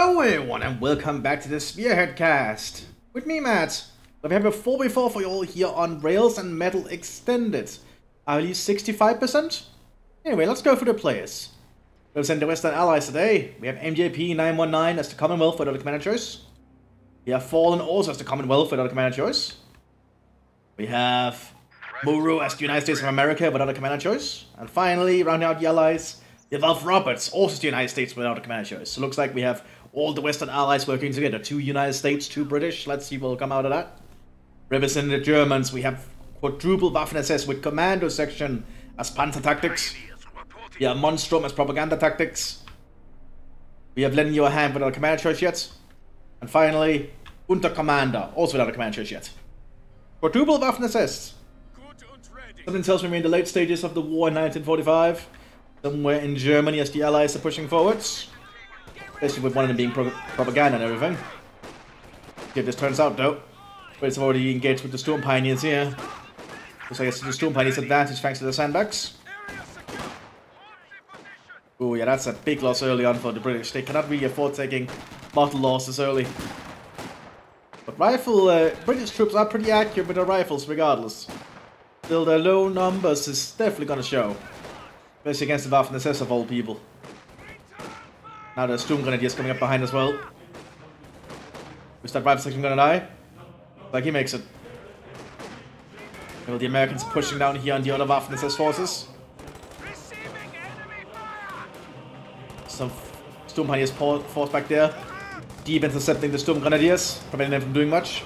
Hello everyone and welcome back to the Spearhead cast. With me, Matt. We have a 4v4 for you all here on Rails and Metal Extended. I believe 65%? Anyway, let's go through the players. We have sent the Western Allies today. We have MJP 919 as the Commonwealth without a commander choice. We have Fallen also as the Commonwealth without a commander choice. We have Muru as the United States of America without a commander choice. And finally, rounding out the allies, we have Alf Roberts, also the United States without a commander choice. So it looks like we have all the Western Allies working together. 2 United States, 2 British. Let's see what will come out of that. Representing the Germans, we have quadruple Waffen SS with commando section as Panzer Tactics. We have Monstrum as propaganda tactics. We have lending you a hand without a commander choice yet. And finally, Unterkommander, also without a commander choice yet. Quadruple Waffen SS. Something tells me we're in the late stages of the war in 1945. Somewhere in Germany as the Allies are pushing forwards. Especially with one of them being propaganda and everything. See if this turns out though. But it's already engaged with the Storm Pioneers here. Looks like it's the Storm Pioneers' advantage thanks to the sandbags. Oh yeah, that's a big loss early on for the British. They cannot really afford taking mortal losses early. But British troops are pretty accurate with their rifles regardless. Still, their low numbers is definitely gonna show. Especially against the Waffen SS of all people. Now the Storm Grenadiers coming up behind as well. Is that rifle section gonna die? Like he makes it. Well, the Americans pushing down here on the other Waffen SS forces. Some Storm Pioneers force back there. Deep intercepting the Storm Grenadiers, preventing them from doing much.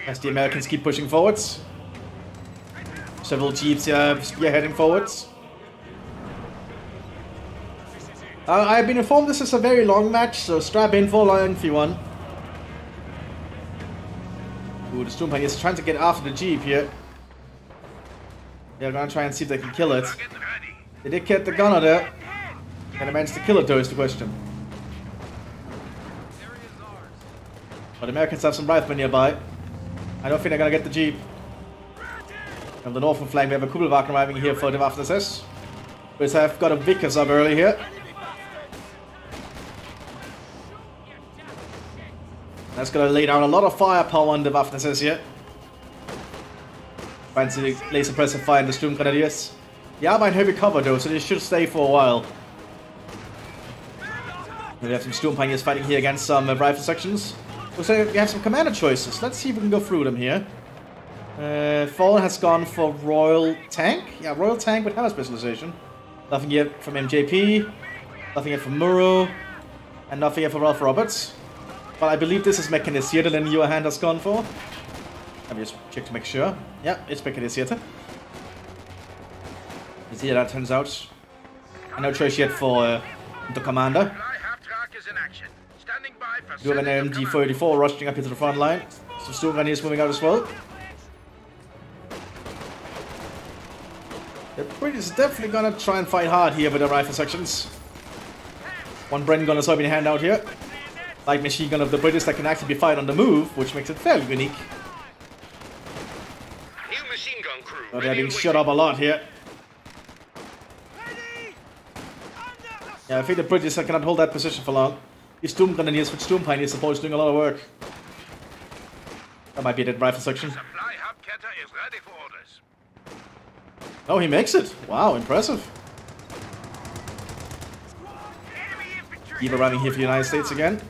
As the Americans keep pushing forwards. Several jeeps here spearheading forwards. I've been informed this is a very long match, so strap in for long if you want. Ooh, the Storm Pioneers trying to get after the jeep here. They're gonna try and see if they can kill it. They did get the gunner there. Can they manage to kill it though is the question. But the Americans have some riflemen nearby. I don't think they're gonna get the jeep. On the northern flank we have a Kugelwagen arriving here for the Waffen SS. We have got a Vickers up early here. That's gonna lay down a lot of firepower on the Waffen SS here. Fancy laser suppressive fire in the Storm Grenadiers. The Arbeit heavy cover though, so they should stay for a while. We have some Storm Pioneers fighting here against some rifle sections. So we have some commander choices. Let's see if we can go through them here. Fallen has gone for Royal Tank. Yeah, Royal Tank with hammer specialization. Nothing yet from MJP. Nothing yet from Muro. And nothing yet from Ralph Roberts. But I believe this is Mechanisierte that your hand has gone for. Let me just check to make sure. Yeah, it's Mechanisierte. You see how that turns out. And no choice yet for the commander. We have an MG34 rushing up here to the front line. Some Storm Grenadiers moving out as well. The British is definitely gonna try and fight hard here with the rifle sections. One Bren gun is helping hand out here. Light machine gun of the British that can actually be fired on the move, which makes it fairly unique. But they're being shut up a lot here. Yeah, I think the British cannot hold that position for long. These Storm Grenadiers with Storm Pioneers supposed doing a lot of work. That might be that rifle section. Oh, he makes it! Wow, impressive. Keep arriving here for the United States again.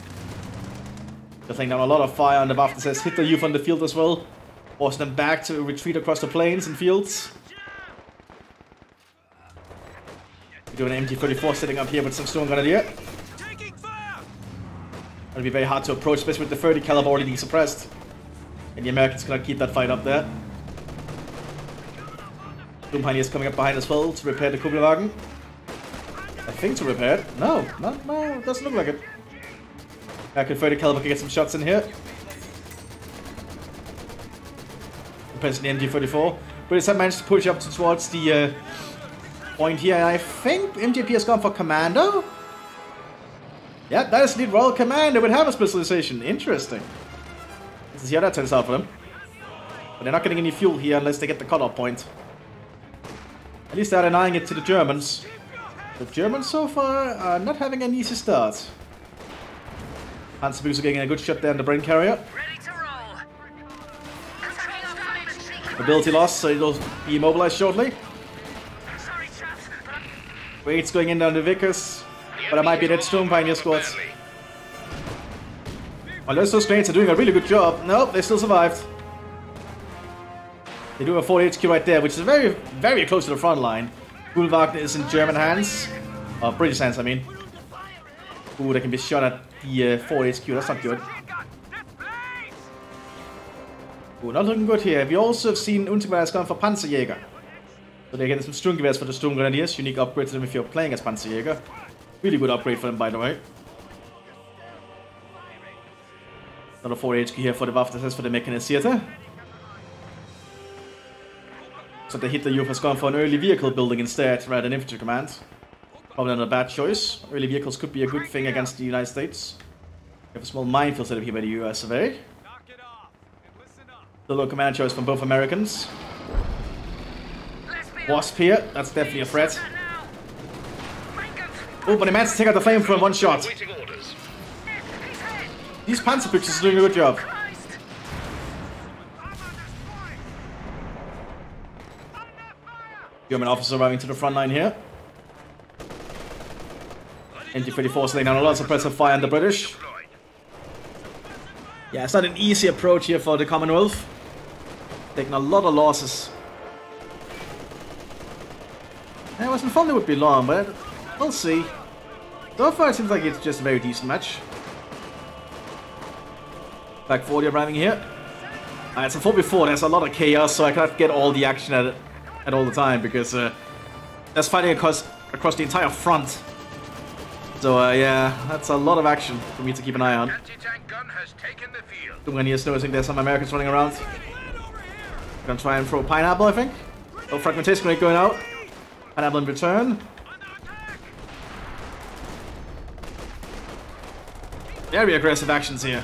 They're laying down a lot of fire on the Waffen SS. Hit the youth on the field as well. Forcing them back to retreat across the plains and fields. We do an MG34 sitting up here with some Storm Grenadier. It'll be very hard to approach, especially with the 30 caliber already being suppressed. And the Americans cannot keep that fight up there. Storm Pioneers coming up behind as well to repair the Kugelwagen. I think to repair it. No, it doesn't look like it. American 30 caliber can get some shots in here. Depends on the MG34. But it's managed to push up towards the point here. And I think MJP has gone for Commando. Yeah, that is indeed Royal Commander with hammer specialization. Interesting. Let's see how that turns out for them. But they're not getting any fuel here unless they get the cutoff point. At least they're denying it to the Germans. The Germans so far are not having an easy start. Panzerboots are getting a good shot there in the brain carrier. Ability loss, so it'll be immobilized shortly. Wade's going in down the Vickers, but I might be dead Storm Pioneer squads. Well, those grenades are doing a really good job. Nope, they still survived. They do a 40 HQ right there, which is very, very close to the front line. Wagner is in German hands. Or British hands, I mean. Ooh, they can be shot at the 40 HQ, that's not good. Ooh, not looking good here. We also have seen Untergewehr going for Panzerjäger. So they're getting some Sturmgewehrs for the Sturmgrenadiers. Unique upgrade to them if you're playing as Panzerjäger. Really good upgrade for them, by the way. Another 4 HQ here for the Waffen for the Mechanisierte. So the Hitler Youth has gone for an early vehicle building instead, rather than infantry command. Probably not a bad choice. Early vehicles could be a good thing against the United States. We have a small minefield set up here by the US of A. The low command choice from both Americans. Wasp here, that's definitely a threat. Oh, but he managed to take out the flamethrower in one shot. These Panzerbüchse are doing a good job. German officer arriving to the front line here. MG-34 laying down a lot of suppressive fire on the British. Yeah, it's not an easy approach here for the Commonwealth. Taking a lot of losses. I wasn't thought it would be long, but we'll see. So far it seems like it's just a very decent match. Back 40 arriving here. It's a 4v4, there's a lot of chaos, so I cannot get all the action at all the time, because there's fighting across the entire front. So yeah, that's a lot of action for me to keep an eye on. When you're noticing there's some Americans running around. Gonna try and throw a pineapple, I think. Oh, fragmentation grenade going out. Pineapple in return. Very aggressive actions here.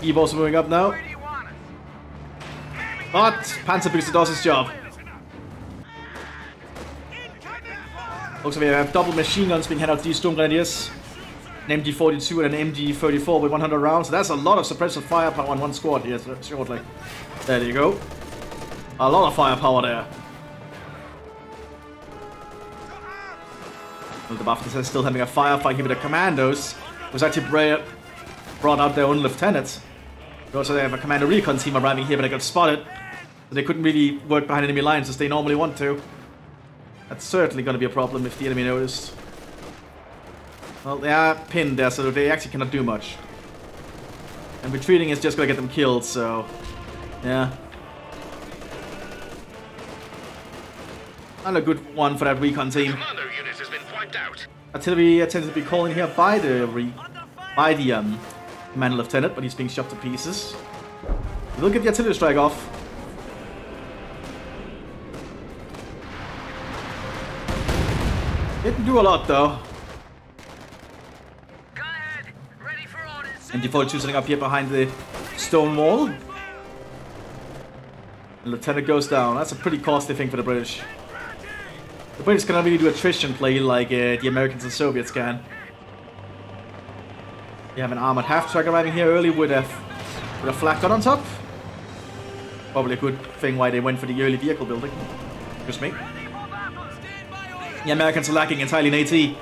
E-Bolts moving up now. But Panzerbooster does his job. Looks like we have double machine guns being handed out to these Sturmgrenadiers. An MG-42 and an MG-34 with 100 rounds. So that's a lot of suppressive firepower on one squad here shortly. There you go. A lot of firepower there. Well, the Mthis is still having a firefight here with the commandos. Who's actually brought out their own lieutenant. Also, they have a commando recon team arriving here, but they got spotted. So they couldn't really work behind enemy lines as they normally want to. That's certainly going to be a problem if the enemy noticed. Well, they are pinned there, so they actually cannot do much. And retreating is just going to get them killed, so... yeah. Not a good one for that recon team. Artillery tends to be calling here by the Commander Lieutenant, but he's being shot to pieces. We'll get the artillery strike off. Didn't do a lot though. MG-42 sitting up here behind the stone wall. The Lieutenant goes down. That's a pretty costly thing for the British. The British cannot really do attrition play like the Americans and Soviets can. You have an armored half-track arriving here early with a flak gun on top. Probably a good thing why they went for the early vehicle building. Just me. The Americans are lacking entirely in AT.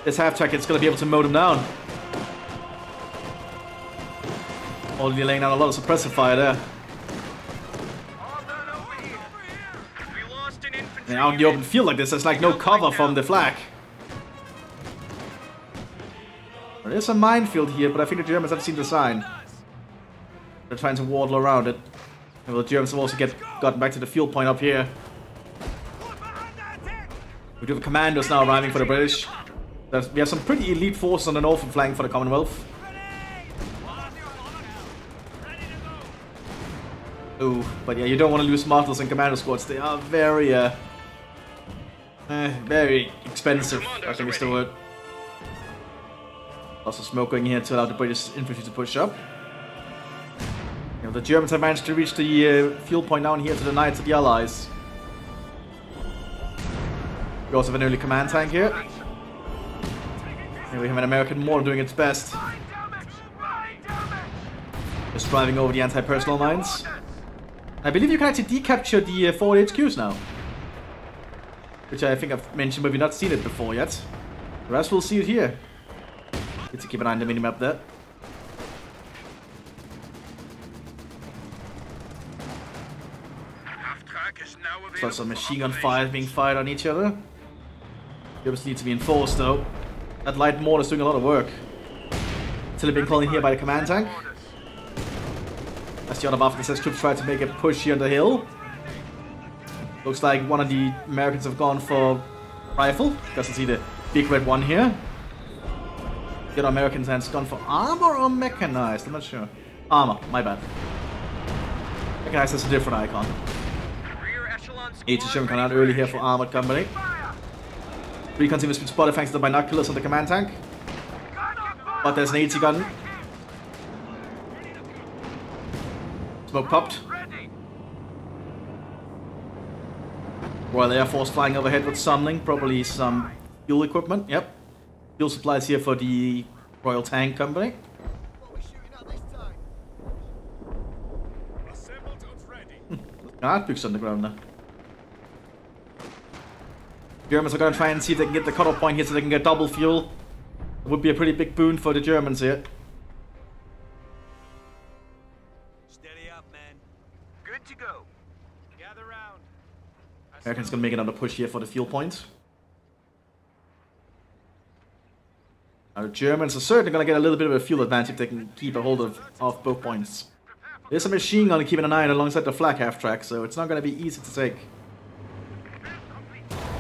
This half-track is going to be able to mow them down. Already laying down a lot of suppressive fire there. And out in the open field like this, there's like no cover from the flak. There is a minefield here, but I think the Germans have seen the sign. They're trying to waddle around it. And the Germans have also gotten back to the fuel point up here. We do have commandos now arriving for the British. We have some pretty elite forces on the northern flank for the Commonwealth. Ooh, but yeah, you don't want to lose marshals and commando squads. They are very expensive, I think is the word. Lots of smoke going here to allow the British infantry to push up. You know, the Germans have managed to reach the fuel point down here to the Knights of the Allies. We also have an early command tank here. Here we have an American mortar doing its best. Just driving over the anti-personnel mines. I believe you can actually decapture the forward HQs now. Which I think I've mentioned, but we've not seen it before yet. The rest we'll see it here. Need to keep an eye on the minimap there. So some machine gun fire being fired on each other. Germans need to be enforced though. That light mortar is doing a lot of work. Still being called in here by the command tank. As the other Mthis troops try to make a push here on the hill. Looks like one of the Americans have gone for rifle. Doesn't see the big red one here. The other Americans has gone for armor or mechanized. I'm not sure. Armor, my bad. Mechanized is a different icon. 87 come out early here for armored company. Recon team has been spotted thanks to the binoculars on the command tank. But there's an 80 gun. Smoke popped. Royal Air Force flying overhead with something. Probably some fuel equipment. Yep. Fuel supplies here for the Royal Tank Company. Guard books on the ground now. Germans are going to try and see if they can get the cutoff point here so they can get double fuel. It would be a pretty big boon for the Germans here. Steady up, man. Good to go. Gather round. Americans going to make another push here for the fuel point. Now the Germans are certainly going to get a little bit of a fuel advantage if they can keep a hold of both points. There's a machine gun keeping an eye on alongside the flag half track, so it's not going to be easy to take.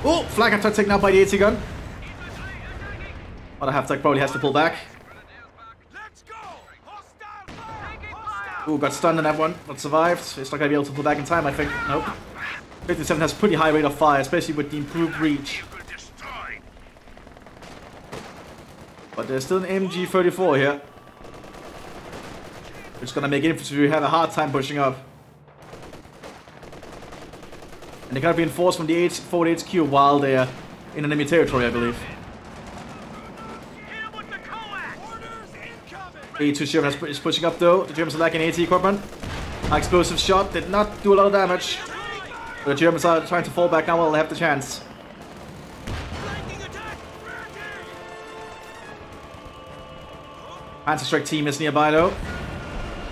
Oh, flag half track taken out by the 80 gun. Other half track probably has to pull back. Oh, got stunned on that one, but survived. It's not going to be able to pull back in time, I think. Nope. 57 has pretty high rate of fire, especially with the improved reach. But there's still an MG34 here. It's going to make infantry have a hard time pushing up. And they cannot be enforced from the forward HQ while they're in enemy territory, I believe. 82 Sherman is pushing up though. The Germans are lacking AT equipment. High explosive shot did not do a lot of damage. But the Germans are trying to fall back now while they have the chance. Panzer-Strike team is nearby though.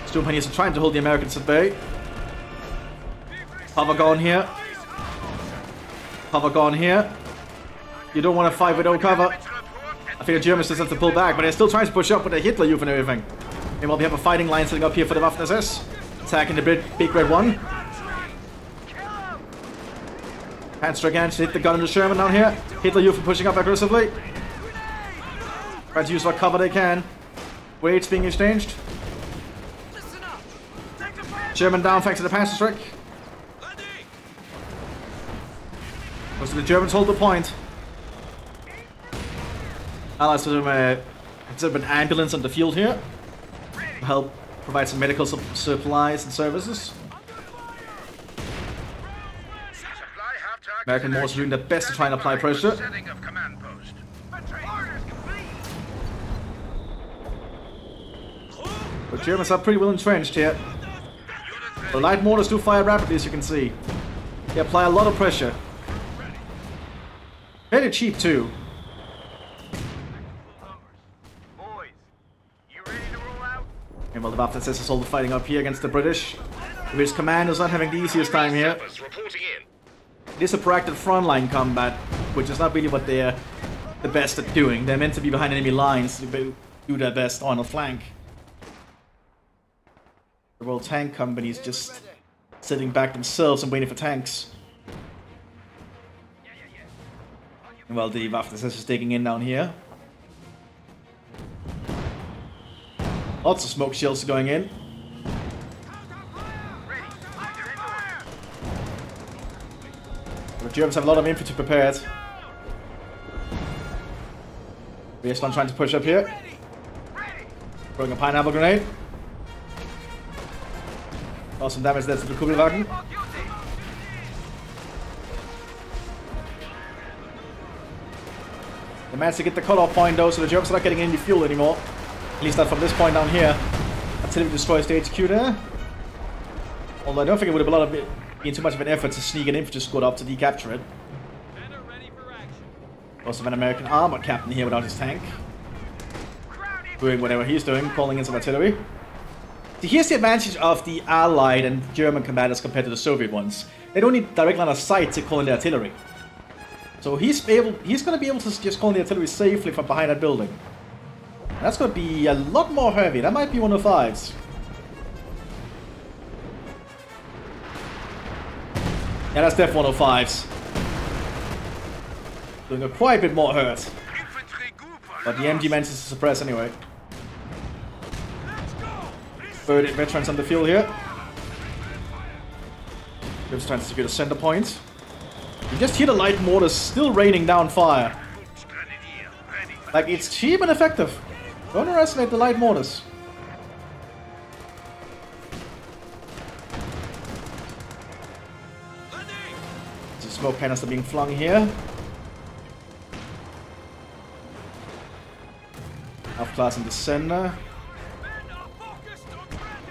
Stonepennies are trying to hold the Americans at bay. Cover gone here. Cover gone here. You don't want to fight without cover. I think the Germans just have to pull back, but they're still trying to push up with the Hitler Youth and everything. Meanwhile, we have a fighting line setting up here for the Mthis. Attacking the big red one. Panzer again to hit the gun in the Sherman down here. Hitler Youth are pushing up aggressively. Trying to use what cover they can. Weights being exchanged. Sherman down thanks to the Panzer-Strike. So the Germans hold the point. Allies have an ambulance on the field here to help provide some medical supplies and services. American mortars are doing their best to try and apply pressure. The Germans are pretty well entrenched here. The light mortars do fire rapidly, as you can see. They apply a lot of pressure. Very cheap too. And well, the Mthis is all the fighting up here against the British. The British commanders not having the easiest time here. It is a proactive frontline combat, which is not really what they're the best at doing. They're meant to be behind enemy lines to do their best on a flank. The Royal Tank Company is just sitting back themselves and waiting for tanks. And well, the Mthis is digging in down here. Lots of smoke shields going in. The Germans have a lot of infantry prepared. BS1 trying to push up here. Throwing a pineapple grenade. Lost some damage there to the Kugelwagen. They managed to get the cutoff point though, so the Germans are not getting any fuel anymore. At least not from this point down here. Until we destroys the HQ there. Although I don't think it would have been too much of an effort to sneak an infantry squad up to decapture it. Also an American armored captain here without his tank. Doing whatever he's doing, calling in some artillery. So here's the advantage of the Allied and German commanders compared to the Soviet ones. They don't need direct line of sight to call in the artillery. So he's going to be able to just call in the artillery safely from behind that building. And that's going to be a lot more heavy. That might be 105s. Yeah, that's def 105s. Doing a quite a bit more hurt. But the MG manages to suppress anyway. Third veterans on the field here. Just trying to secure the center point. You just hear the light mortars still raining down fire. Like, it's cheap and effective. Don't underestimate the light mortars. The smoke cannons are being flung here. Half-class in the center.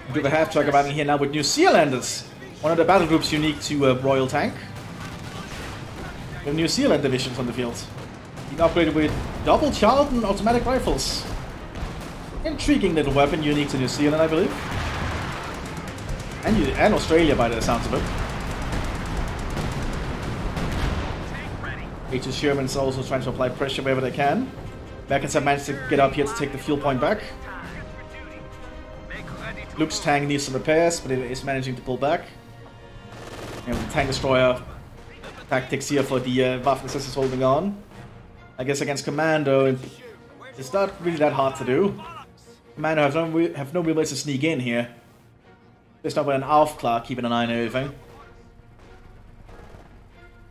We do the half-track about in here now with New Zealanders. One of the battle groups unique to Royal Tank. We have New Zealand divisions on the field. Being upgraded with double Charlton automatic rifles. Intriguing little weapon unique to New Zealand, I believe. And Australia by the sounds of it. HS Sherman's also trying to apply pressure wherever they can. Americans have managed to get up here to take the fuel point back. Luke's tank needs some repairs, but it is managing to pull back. And the tank destroyer tactics here for the Waffen is holding on. I guess against Commando, it's not really that hard to do. Commando have no real ways to sneak in here. There's not with an Aufklar keeping an eye on everything.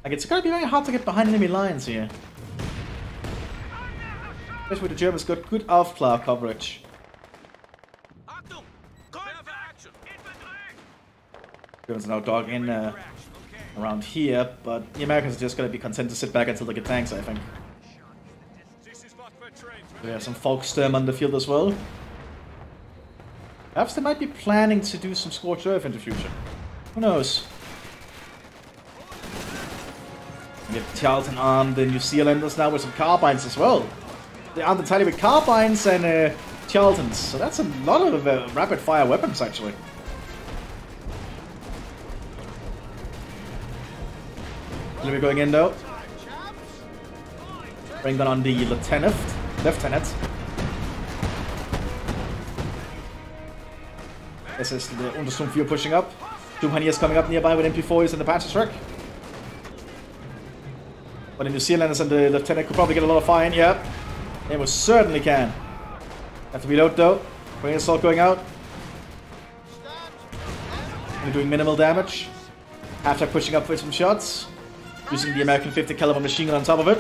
Like, it's gonna be very hard to get behind enemy lines here. Especially with the Germans got good Aufklar coverage. Germans are now dog in around here, but the Americans are just gonna be content to sit back until they get tanks, I think. We have some Volkssturm on the field as well. Perhaps they might be planning to do some scorched earth in the future. Who knows? We have Charlton armed the New Zealanders now with some carbines as well. They armed entirely with carbines and Charltons, so that's a lot of rapid fire weapons actually. We're going in though. Bring that on the lieutenant. This is the Untersturmführer pushing up. Doomhaniers coming up nearby with MP40s and the Patches truck. But the New Zealanders and the lieutenant could probably get a lot of fire in. Yeah, they most certainly can. Have to reload though. Brain assault going out. Only doing minimal damage. Half-track pushing up with some shots. Using the American 50 caliber machine gun on top of it.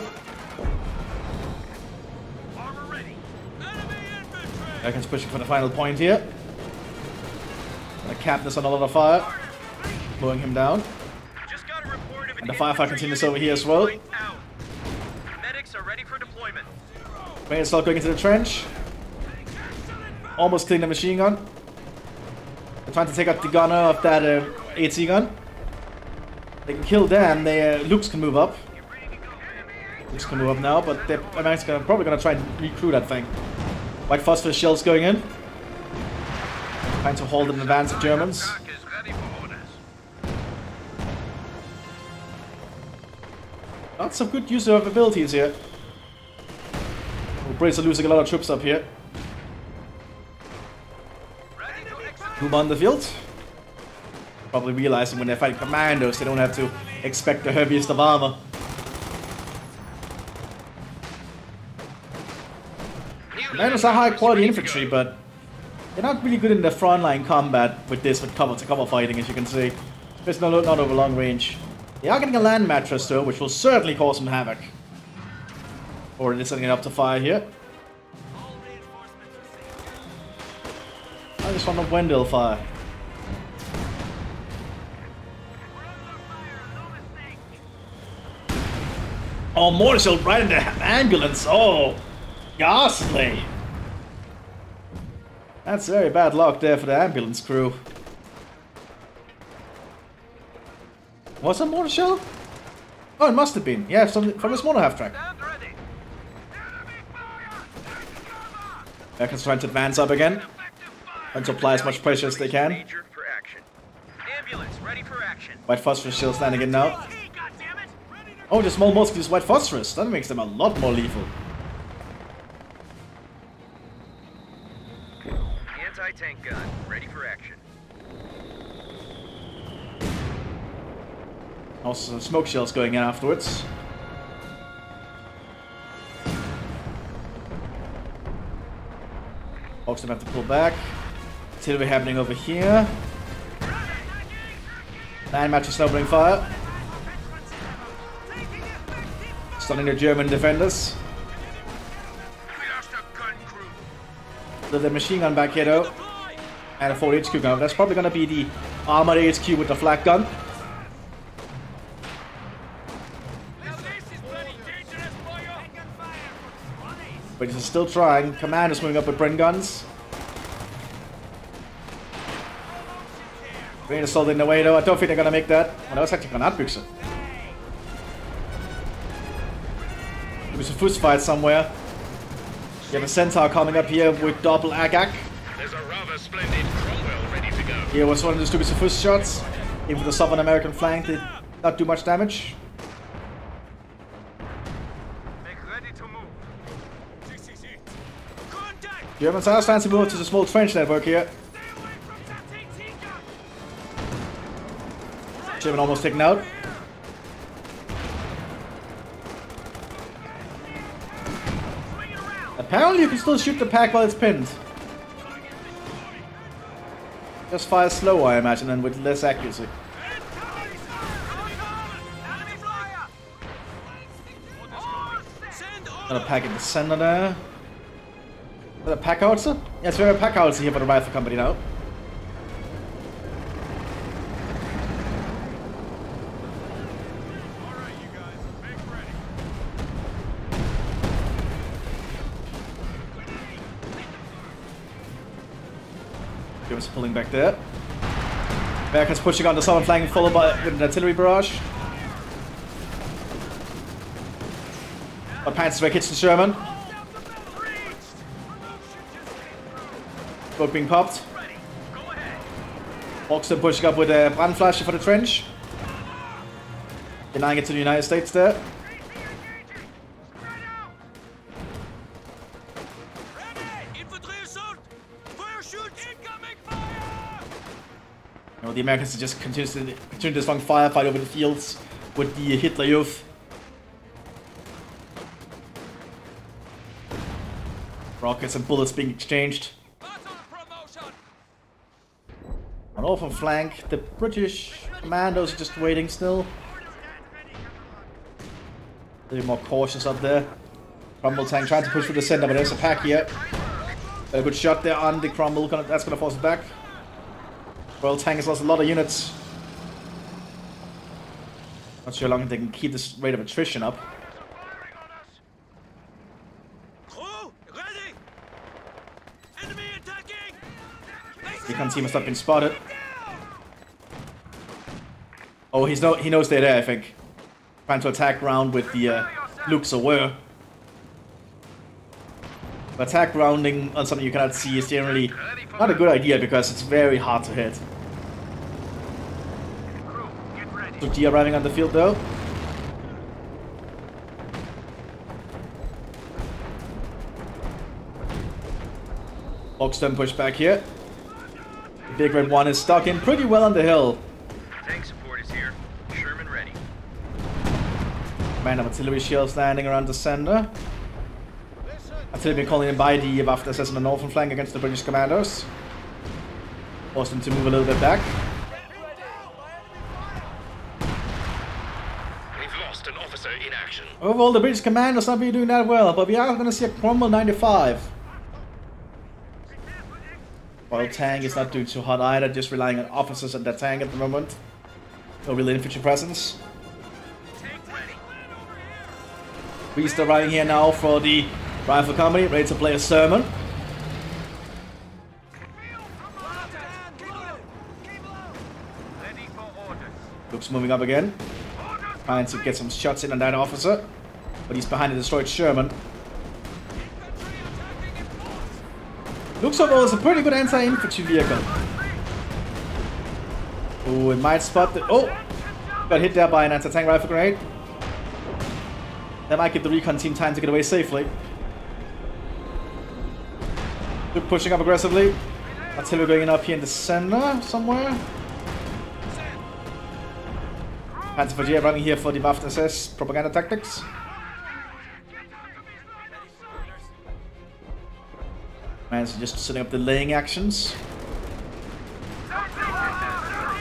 Americans pushing for the final point here. The captain is on a lot of fire. Blowing him down. And the firefight continues over here as well. Medics are ready for deployment. Brain assault going into the trench. Almost killing the machine gun. They're trying to take out the gunner of that AT gun. They can kill them. Lukes can move up. Lukes can move up now, but they're probably gonna try and recruit that thing. White phosphorus shells going in. Trying to hold an advance of Germans. Lots of good use of abilities here. The Brits are losing a lot of troops up here. Who on the field? Probably realizing when they're fighting commandos, they don't have to expect the heaviest of armor. Commandos are high quality infantry, but they're not really good in the frontline combat with this, with cover-to-cover fighting, as you can see. It's not over long range. They are getting a land mattress though, which will certainly cause some havoc. Already setting it up to fire here. I just want a Wendell fire. Oh, Marshall right in the ambulance. Oh, ghastly. That's very bad luck there for the ambulance crew. Was it Marshall? Oh, it must have been. Yeah, from his mono half track. Americans trying to advance up again and to apply as much pressure as they can. White phosphorus shields landing in now. Oh, the small mods use white phosphorus. That makes them a lot more lethal. Anti-tank gun, ready for action. Also, smoke shells going in afterwards. Folks don't have to pull back. Artillery happening over here. 9 matches snowballing fire. Stunning the German defenders. There's a machine gun back here though. And a 4 HQ gun. That's probably gonna be the armored HQ with the flak gun. But he's still trying. Command is moving up with Bren guns. Rain assault in the way though. I don't think they're gonna make that. Well, that was actually Granatbüchse. There's a fist fight somewhere. You have a Centaur coming up here with double Agak. There's a rather splendid Cromwell ready to go. Here was one of the stupid first shots. Even for the Southern American flank did not do much damage. Germans are trying to move to the small trench network here. German almost taken out. Apparently you can still shoot the pack while it's pinned. Just fire slower, I imagine, and with less accuracy. Another pack in the center there. Is that a pack howitzer? Yes, we have a pack howitzer here for the rifle company now. Germans pulling back there. Americans pushing on the southern flank, followed by with an artillery barrage. But Panzerwerk hits the Sherman. Boat being popped. Boxer pushing up with a Brandflasche for the trench. Denying it to the United States there. The Americans just continue this long firefight over the fields with the Hitler Youth. Rockets and bullets being exchanged. On the northern flank, the British commandos are just waiting still. A little more cautious up there. Cromwell tank trying to push through the center, but there's a pack here. A good shot there on the Cromwell, that's gonna force it back. Royal tank has lost a lot of units. Not sure how long they can keep this rate of attrition up. The recon team has not been spotted. Oh, he knows they're there, I think. Trying to attack round with the Luke's aware. Attack rounding on something you cannot see is generally not a good idea because it's very hard to hit. G arriving on the field though. Boxton push back here. The big red one is stuck in pretty well on the hill. Tank support is here. Sherman ready. Man of artillery shields landing around the center. Artillery calling in by the Waffen SS on the northern flank against the British commandos. Force them to move a little bit back. We've lost an officer in action. Overall, the British commandos not really doing that well, but we are going to see a Cromwell 95. While tank is not doing too hot either, just relying on officers and their tank at the moment. No real infantry presence. Priest arriving here now for the rifle company, ready to play a sermon. Luke's moving up again, trying to get some shots in on that officer, but he's behind a destroyed Sherman. Luke's overall is a pretty good anti-infantry vehicle. Oh, it might spot the... Oh! Got hit there by an anti-tank rifle grenade. That might give the recon team time to get away safely. Luke pushing up aggressively. Artillery going up here in the center somewhere. Panzer running here for the buffed SS propaganda tactics. Man's just setting up the laying actions.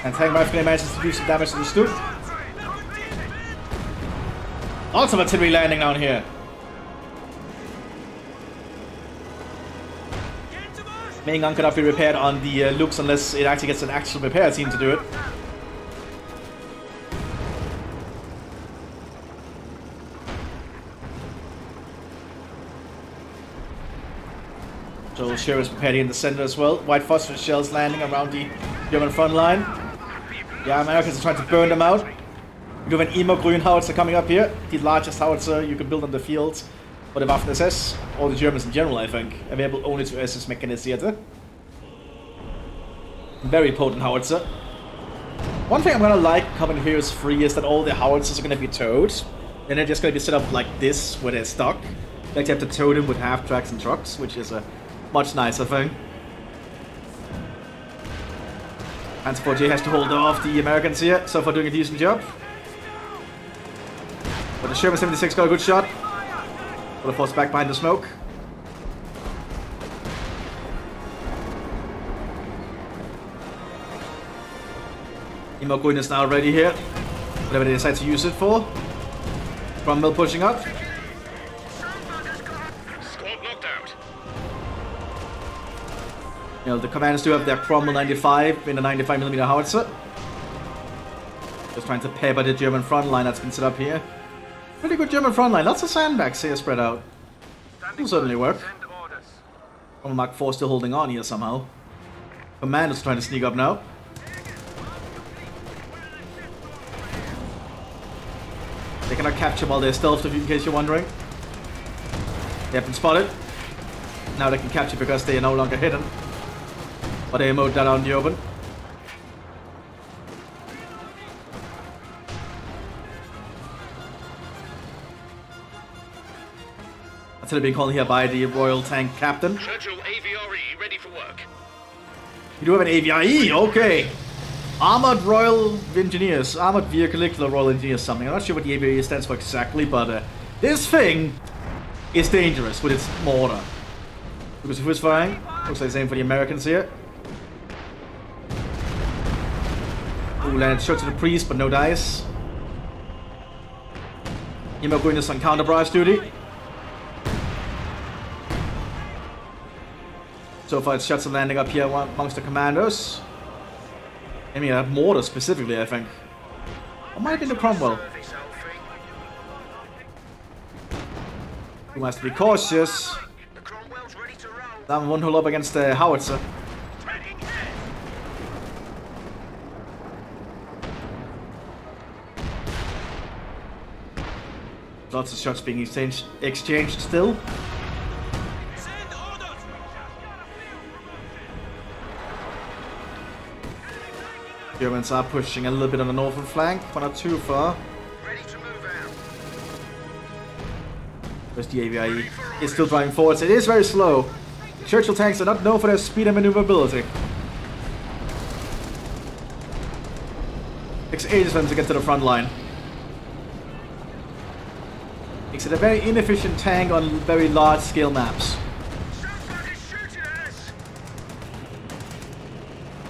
And tank rifle grenade manages to do some damage to the stoop. Lots of artillery landing down here. Main gun cannot be repaired on the Lukes unless it actually gets an actual repair team to do it. So Sheriff's prepared in the center as well. White phosphorus shells landing around the German front line. Yeah, Americans are trying to burn them out. You have an Emo Grün howitzer coming up here. The largest howitzer you can build on the field for the Waffen SS. Or the Germans in general, I think. Available only to SS Mechanisierte. Very potent howitzer. One thing I'm gonna like coming here is free is that all the howitzers are gonna be towed. And they're just gonna be set up like this where they're stuck. You actually have to tow them with half tracks and trucks, which is a much nicer thing. Panzer 4J has to hold off the Americans here, so far doing a decent job. But the Sherman 76 got a good shot. Will force back behind the smoke. Emo Grün is now ready here. Whatever they decide to use it for. Cromwell pushing up. Squad knocked out. You know, the commanders do have their Cromwell 95 in a 95mm howitzer. Just trying to pepper the German front line that's been set up here. Pretty good German front line. Lots of sandbags here spread out. Will certainly work. Cromwell Mark 4 still holding on here somehow. Commanders trying to sneak up now. They cannot capture while they're stealthed, in case you're wondering. They have been spotted. Now they can capture because they are no longer hidden. But they mowed that out in the open. Artillery being called here by the Royal Tank Captain. Churchill AVRE ready for work. You do have an AVRE, okay. Armored Royal Engineers, Armored Vehicular Royal Engineers something. I'm not sure what the AVRE stands for exactly, but this thing is dangerous with its mortar. Because of who's firing? Looks like the same for the Americans here. Ooh, landed shot to the priest, but no dice. Emo Grün is on counter barrage duty. So far, it's shots are landing up here amongst the commandos. I mean, mortar specifically, I think. Or might have been the Cromwell. We must be cautious. That one hold up against the howitzer. Lots of shots being exchanged still. Germans are pushing a little bit on the northern flank, but not too far. Ready to move out. Where's the AVIE? It's still driving forwards. It is very slow. Churchill tanks are not known for their speed and maneuverability. Takes ages for them to get to the front line. Makes it a very inefficient tank on very large scale maps.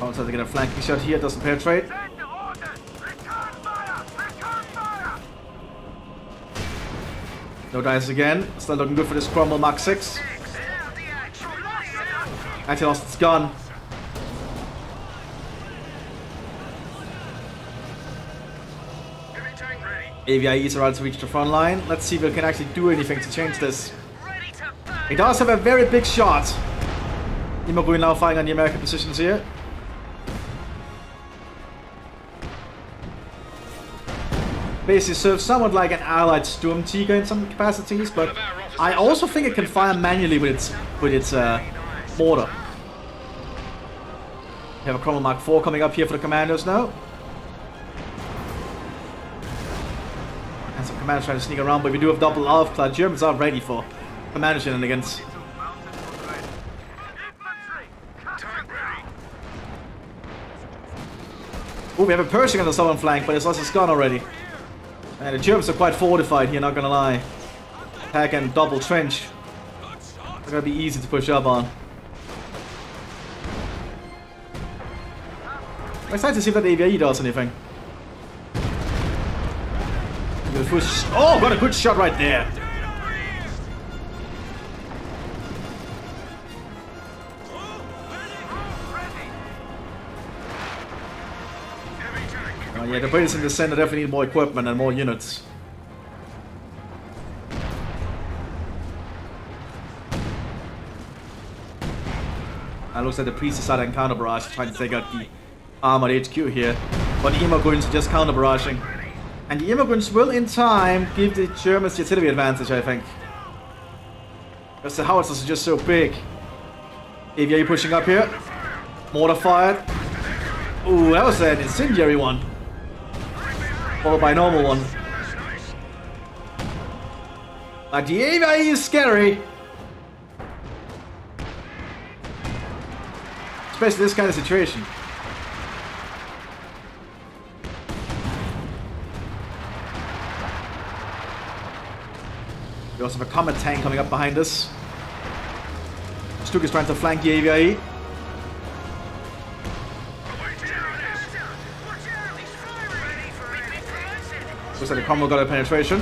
Oh, so they get a flanking shot here, doesn't penetrate. No dice again. Still looking good for this Cromwell Mark 6. Actually lost its gun. AVIEs are about to reach the front line. Let's see if we can actually do anything to change this. He does have a very big shot. Imogui now firing on the American positions here. Basically serves somewhat like an allied Storm Tiger in some capacities, but I also think it can fire manually with its mortar. We have a Cromwell Mark IV coming up here for the commandos now. And some commandos trying to sneak around, but we do have double Alpha. Germans are ready for commando shenanigans. Oh, we have a Pershing on the southern flank, but it's lost its gun already. And the Germans are quite fortified here, not gonna lie. Attack and double trench. They're gonna be easy to push up on. I'm excited to see if that AVE does anything. Oh, got a good shot right there. Oh yeah, the British in the center definitely need more equipment and more units. It looks like the priests decided on counter barrage, trying to take out the armored HQ here. But the immigrants are just counter barraging. And the immigrants will in time give the Germans the artillery advantage, I think. Because the howitzers are just so big. AVA pushing up here. Mortar fired. Ooh, that was an incendiary one. Followed by a normal one. Like the AVA is scary. Especially this kind of situation. We also have a Comet tank coming up behind us. Stuk is trying to flank the AVE. Looks like the Cromwell got a penetration.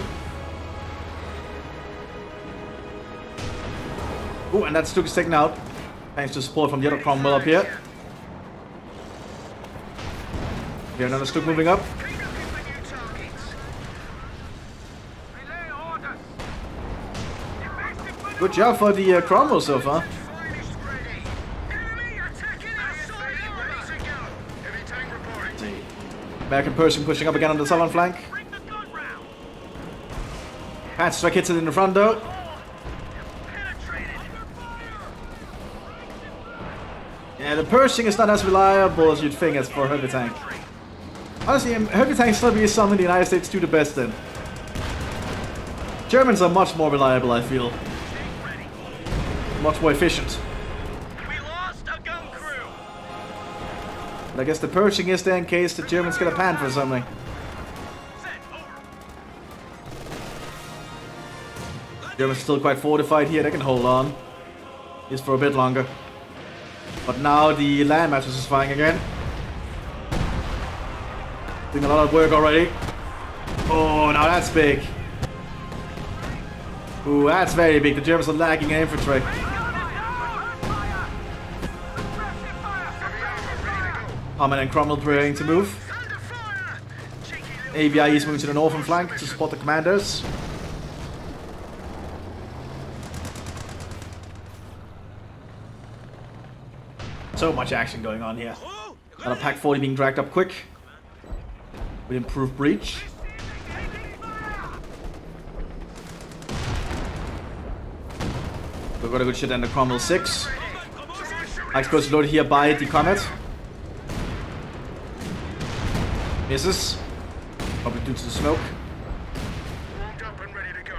Ooh, and that Stuk is taken out. Thanks to support from the other Cromwell up here. Here another Stuk moving up. Good job for the Cromwell so far. American Pershing pushing up again on the southern flank. Hand strike hits it in the front though. Yeah, the Pershing is not as reliable as you'd think as for heavy tank. Honestly, heavy tank still be something the United States do the best in. Germans are much more reliable, I feel. Much more efficient. We lost a gun crew. But I guess the Pershing is there in case the Germans get a pan for something. Germans are still quite fortified here, they can hold on. Just for a bit longer. But now the land mattress is firing again. Doing a lot of work already. Oh, now that's big. Ooh, that's very big. The Germans are lagging in infantry. Hammond and Cromwell preparing to move. AVI is moving to the northern flank to support the commanders. So much action going on here. Another Pack 40 being dragged up quick. With improved breach. We've got a good shit in the Cromwell 6. Explosive loaded here by the Comet. Misses. Probably due to the smoke. Warmed up and ready to go.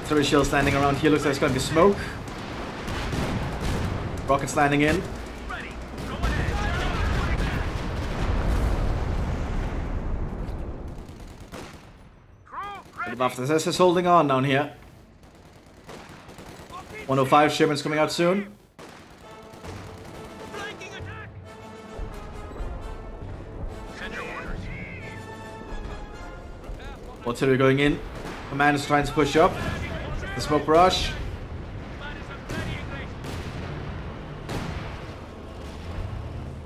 Artillery shells landing around here. Looks like it's going to be smoke. Rockets landing in. The Mthis is holding on down here. 105 shipments coming out soon. Artillery going in. Command is trying to push up. The smoke barrage.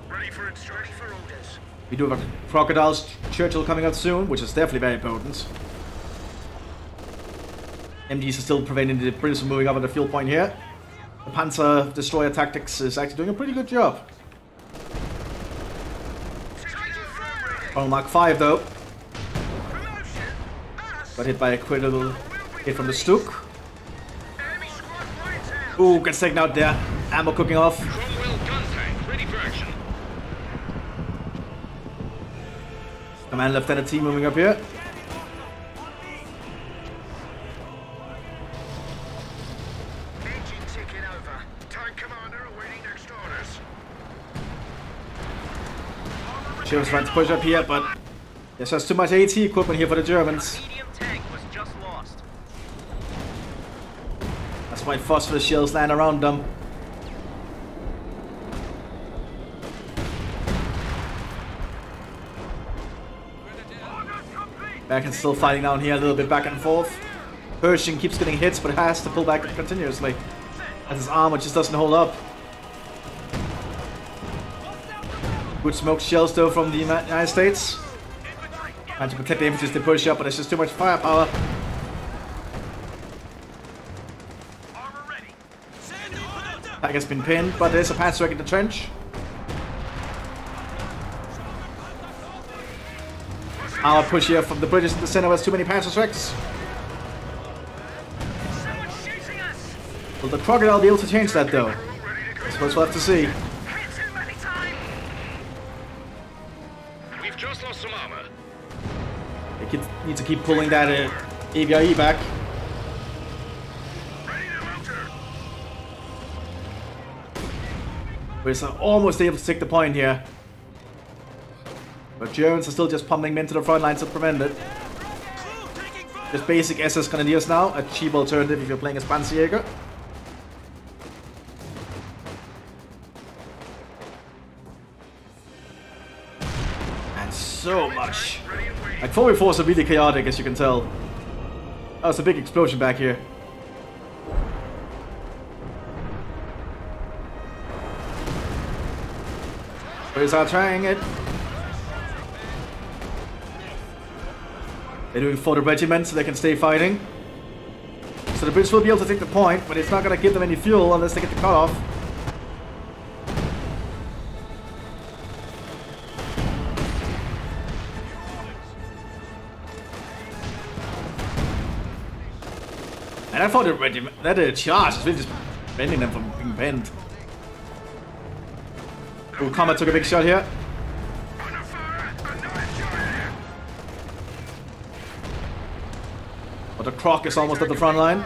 Ready for orders. We do have a Crocodile's Churchill coming out soon, which is definitely very potent. MDs are still preventing the British from moving up on the field point here. The Panzer Destroyer tactics is actually doing a pretty good job. On Mark 5 though. Got hit by a critical hit from the Stuk. Ooh, gets taken out there. Ammo cooking off. Command Lieutenant team moving up here. Germans trying to push up here, but there's just too much AT equipment here for the Germans. That's why phosphorus shells land around them. Back and still fighting down here a little bit back and forth. Pershing keeps getting hits, but has to pull back continuously, as his armor just doesn't hold up. Good smoke shells though from the United States. Trying to protect the infantry as they push up, but there's just too much firepower. Tank has been pinned, but there's a Panzer in the trench. Our push here from the British in the center has too many Panzerschrecks. Will the Crocodile be able to change that though? I suppose we'll have to see. We've just lost some armor. They need to keep pulling that AVIE back. We're almost able to take the point here. But Germans are still just pummeling men to the front lines to prevent it. Just basic SS Grenadiers now, a cheap alternative if you're playing as Panzerjäger. And so much. Like 4v4s are really chaotic, as you can tell. Oh, it's a big explosion back here. British are trying it. They're doing for the regiment so they can stay fighting. So the British will be able to take the point, but it's not going to give them any fuel unless they get the cut off. And I thought the regiment, that charge is really just preventing them from being bent. Ooh, Combat took a big shot here. But the Croc is almost at the front line.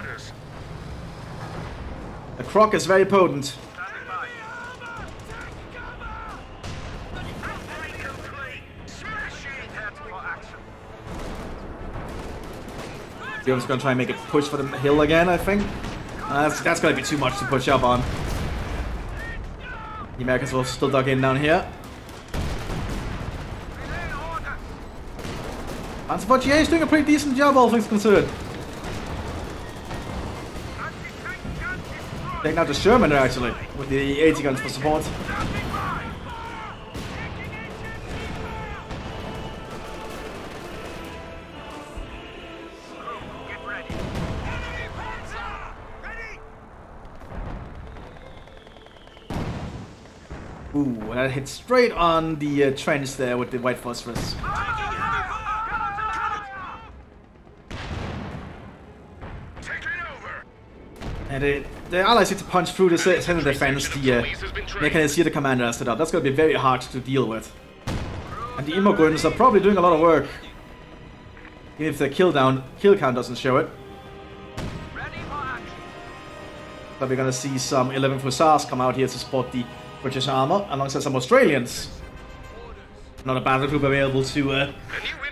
The Croc is very potent. Germans gonna try and make a push for the hill again, I think. That's gonna be too much to push up on. The Americans will still dug in down here. Panzer is doing a pretty decent job, all things considered. Taking out the Sherman there, actually, with the 80 guns for support. Ooh, that hit straight on the trench there with the white phosphorus. And the Allies need to punch through the center defense. They can see the commander has it up. That's going to be very hard to deal with. And the immigrants are probably doing a lot of work. Even if the kill count doesn't show it. But we're going to see some 11th Hussars come out here to support the British armor, alongside some Australians. Not a battle group available to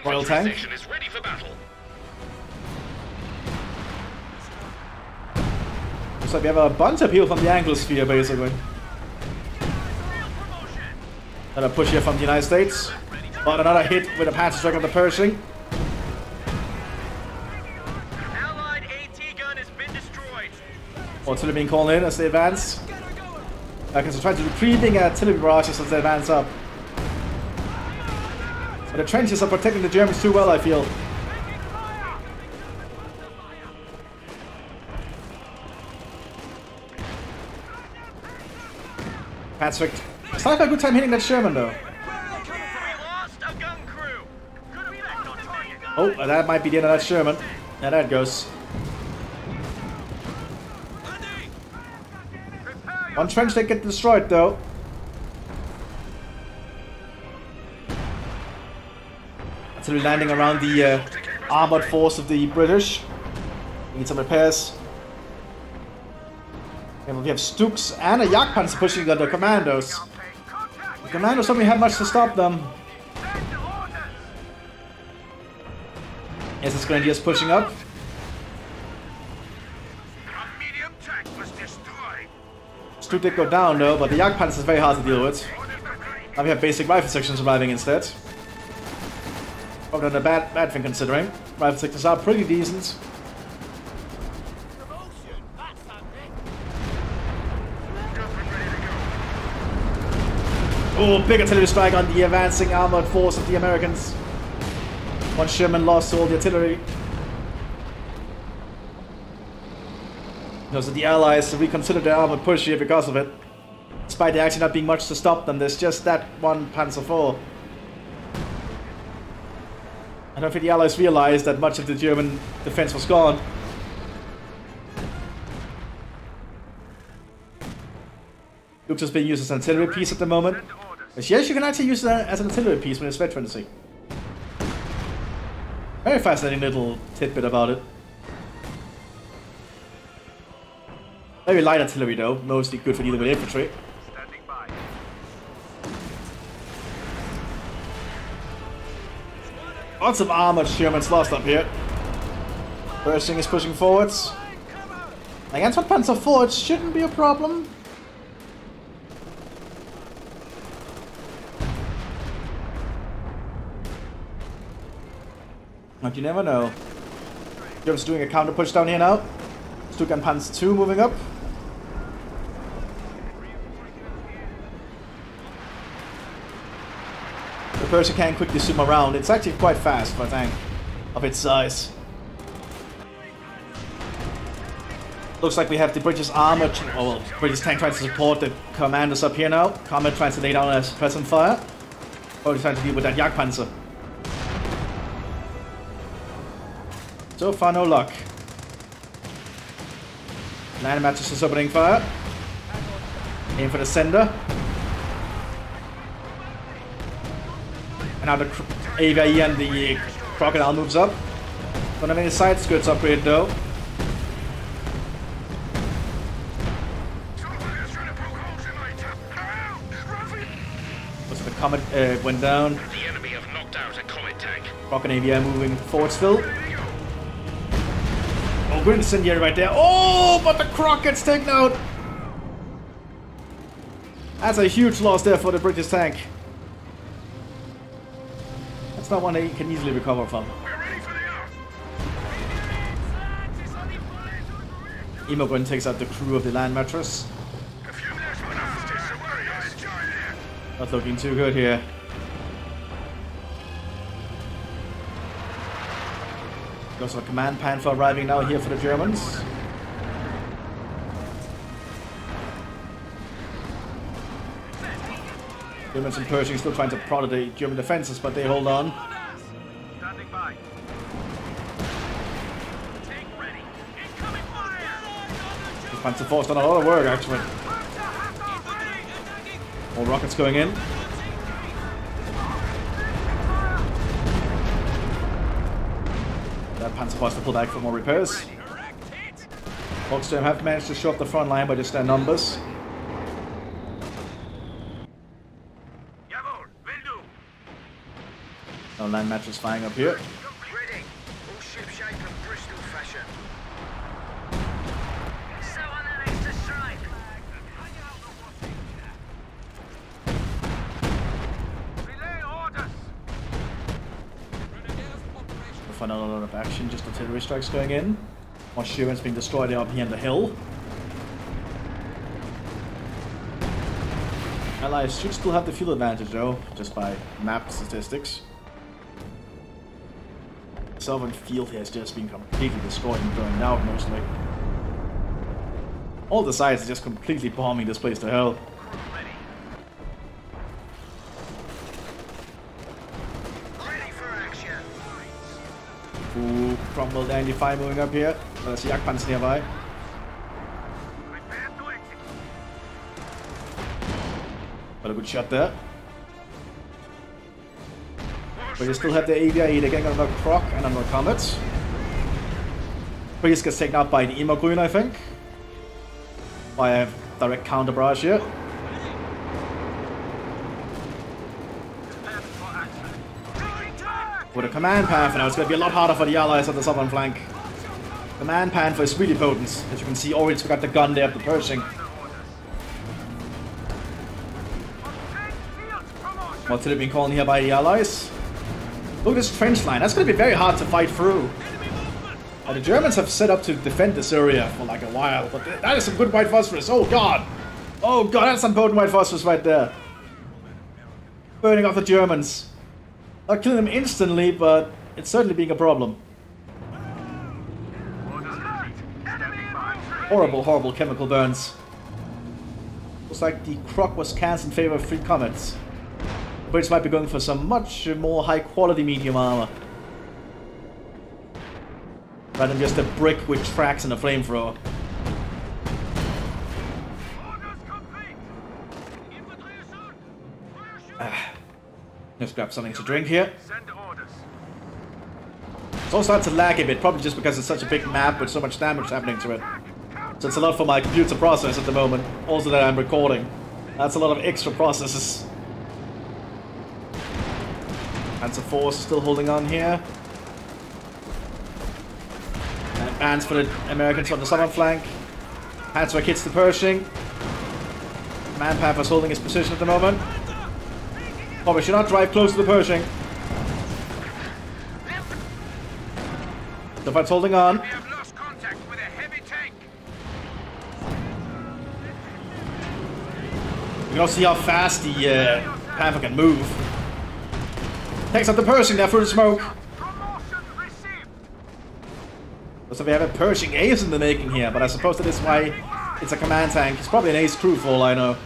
Royal Tank. Is ready for battle. Looks like we have a bunch of people from the Anglosphere, basically. Another push here from the United States. But another hit with a Panzerschreck on the Pershing. Allied AT gun has been destroyed. Artillery being called in as they advance. Americans are trying to do creeping artillery barrages as they advance up. But the trenches are protecting the Germans too well, I feel. Patrick. It's not a good time hitting that Sherman though. Oh, that might be the end of that Sherman. Yeah, there it goes. One trench they get destroyed though. Artillery landing around the armored force of the British. We need some repairs. And we have Stooks and a Jagdpanzer pushing the commandos. The commandos don't really have much to stop them. Yes, it's Grenadiers pushing up. Stook did go down though, but the Jagdpanzer is very hard to deal with. Now we have basic rifle sections arriving instead. Probably not a bad thing considering. Rifle sections are pretty decent. Oh, big artillery strike on the advancing armored force of the Americans. One Sherman lost to all the artillery. Those are the Allies reconsidered their armored push here because of it. Despite there actually not being much to stop them, there's just that one Panzer IV. I don't think the Allies realized that much of the German defense was gone. Looks is being used as an artillery piece at the moment. But yes, you can actually use it as an artillery piece when it's veterancy. Very fascinating little tidbit about it. Very light artillery though, mostly good for dealing with infantry. Lots of armored Shermans lost up here. Bursting is pushing forwards. Against one Panzer IV, it shouldn't be a problem. But you never know. Germans doing a counter push down here now. Stuck and Panzer II moving up. The Pershing can quickly zoom around. It's actually quite fast for a tank of its size. Looks like we have the British armor, well, British tank trying to support the commanders up here now. Comet trying to lay down a present fire. Probably trying to deal with that Jagdpanzer. So far, no luck. Land Mattcasting is opening fire. Aim for the sender. And now the AVE and the Crocodile moves up. Don't have any side skirts upgrade though. So the Comet went down. The enemy have knocked out a Comet tank. Crocodile AVE moving forward still. Oh, good incendiary right there. Oh, but the Croc gets taken out. That's a huge loss there for the British tank. That's not one they can easily recover from. Imogen takes out the crew of the land mattress. Not looking too good here. Also a command Panther arriving now here for the Germans. Germans and Pershing still trying to prod the German defenses, but they hold on. Standing by. Tank ready. Incoming fire. The Panzer IV's done a lot of work actually. More rockets going in. That Panzer IV to pull back for more repairs. Volksturm have managed to show up the front line by just their numbers. No land matches flying up here. Ready. All ship shape and Bristol fashion. So on the next strike. Relay orders. We'll find out a lot of action, just artillery strikes going in. More Shermans being destroyed up here on the hill. Allies should still have the field advantage though, just by map statistics. southern field here has just been completely destroyed and burned out mostly. All the sides are just completely bombing this place to hell. Ooh, crumbled Andy 5 moving up here. There's Jagdpanzer nearby. Got a good shot there. But you still have the AVIE, they're getting another Croc and another Comet. Priest gets taken out by the Immergrün, I think. By a direct counter barrage here. With a command Panther now, it's going to be a lot harder for the allies on the southern flank. Command Panther is really potent. As you can see, Oryx got the gun there, the Pershing. Artillery being called here by the allies. Look at this trench line. That's going to be very hard to fight through. The Germans have set up to defend this area for like a while, but that is some good white phosphorus. Oh god! Oh god, that's some potent white phosphorus right there. Burning off the Germans. Not killing them instantly, but it's certainly being a problem. Horrible, horrible chemical burns. Looks like the Croc was cast in favor of 3 comets. The Brits might be going for some much more high quality medium armor. Rather than just a brick with tracks and a flamethrower. Let's grab something to drink here. It's all starting to lag a bit, probably just because it's such a big map with so much damage happening to it. So it's a lot for my computer to process at the moment. Also that I'm recording. That's a lot of extra processes. Panzer Force still holding on here. And bans for the Americans on the southern flank. Panzer hits the Pershing. Man Panther's holding his position at the moment. Probably should not drive close to the Pershing. The fight's holding on. We have lost contact with a heavy tank. You can also see how fast the Panther can move. Takes out the Pershing there through the smoke. So we have a Pershing ace in the making here, but I suppose that is why it's a command tank. It's probably an ace crew for all I know.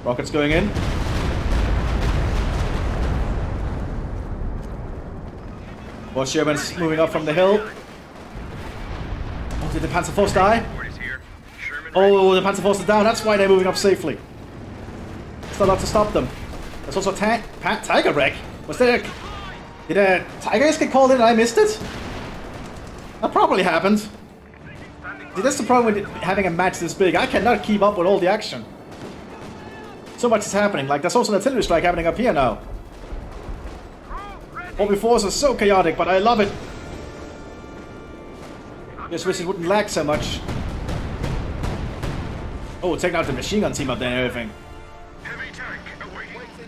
Rockets going in. More Shermans moving up from the hill. Oh, did the Panzer Force die? Oh, the Panzer Force is down. That's why they're moving up safely. It's not allowed to stop them. There's also a Tiger wreck. Was there a... Did a Tiger Ace get called in and I missed it? That probably happened. See, that's the problem with having a match this big. I cannot keep up with all the action. So much is happening. Like, there's also an artillery strike happening up here now. All before is so chaotic, but I love it. Just wish it wouldn't lag so much. Oh, taking out the machine gun team up there and everything.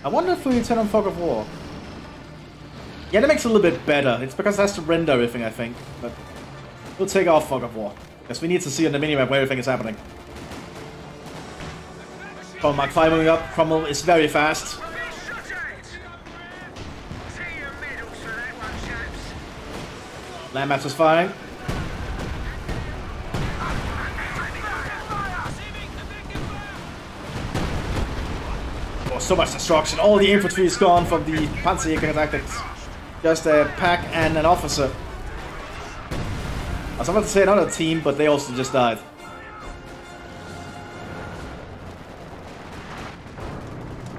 I wonder if we turn on Fog of War. Yeah, that makes it a little bit better. It's because it has to render everything, I think. But we'll take off Fog of War. Because we need to see on the minimap where everything is happening. Cromwell Mark 5 moving up. Cromwell is very fast. Landmass is firing. Oh, so much destruction. All the infantry is gone from the Panzerjäger tactics. Just a pack and an officer. I was about to say another team, but they also just died.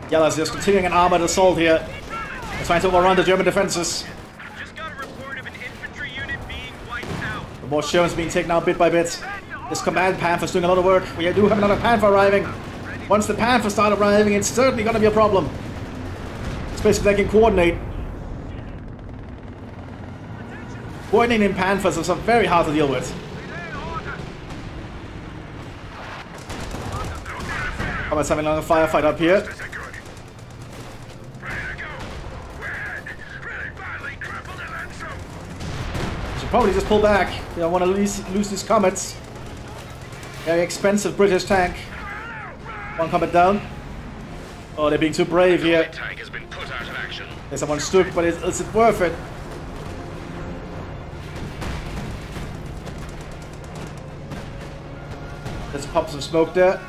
Yellow's just continuing an armored assault here. They're trying to overrun the German defenses. Just got a report of an infantry unit being wiped out. The more Shermans being taken out bit by bit. This command Panther's doing a lot of work. We do have another Panther arriving. Once the Panthers start arriving, it's certainly going to be a problem. Especially if they can coordinate. Coordinating Panthers is very hard to deal with. Comets having another firefight up here. Should probably just pull back. We don't want to lose these Comets. Very expensive British tank. One Comet down. Oh, they're being too brave here. Tank has been put out of action. There's someone stuck, but is it worth it? Let's pop some smoke there.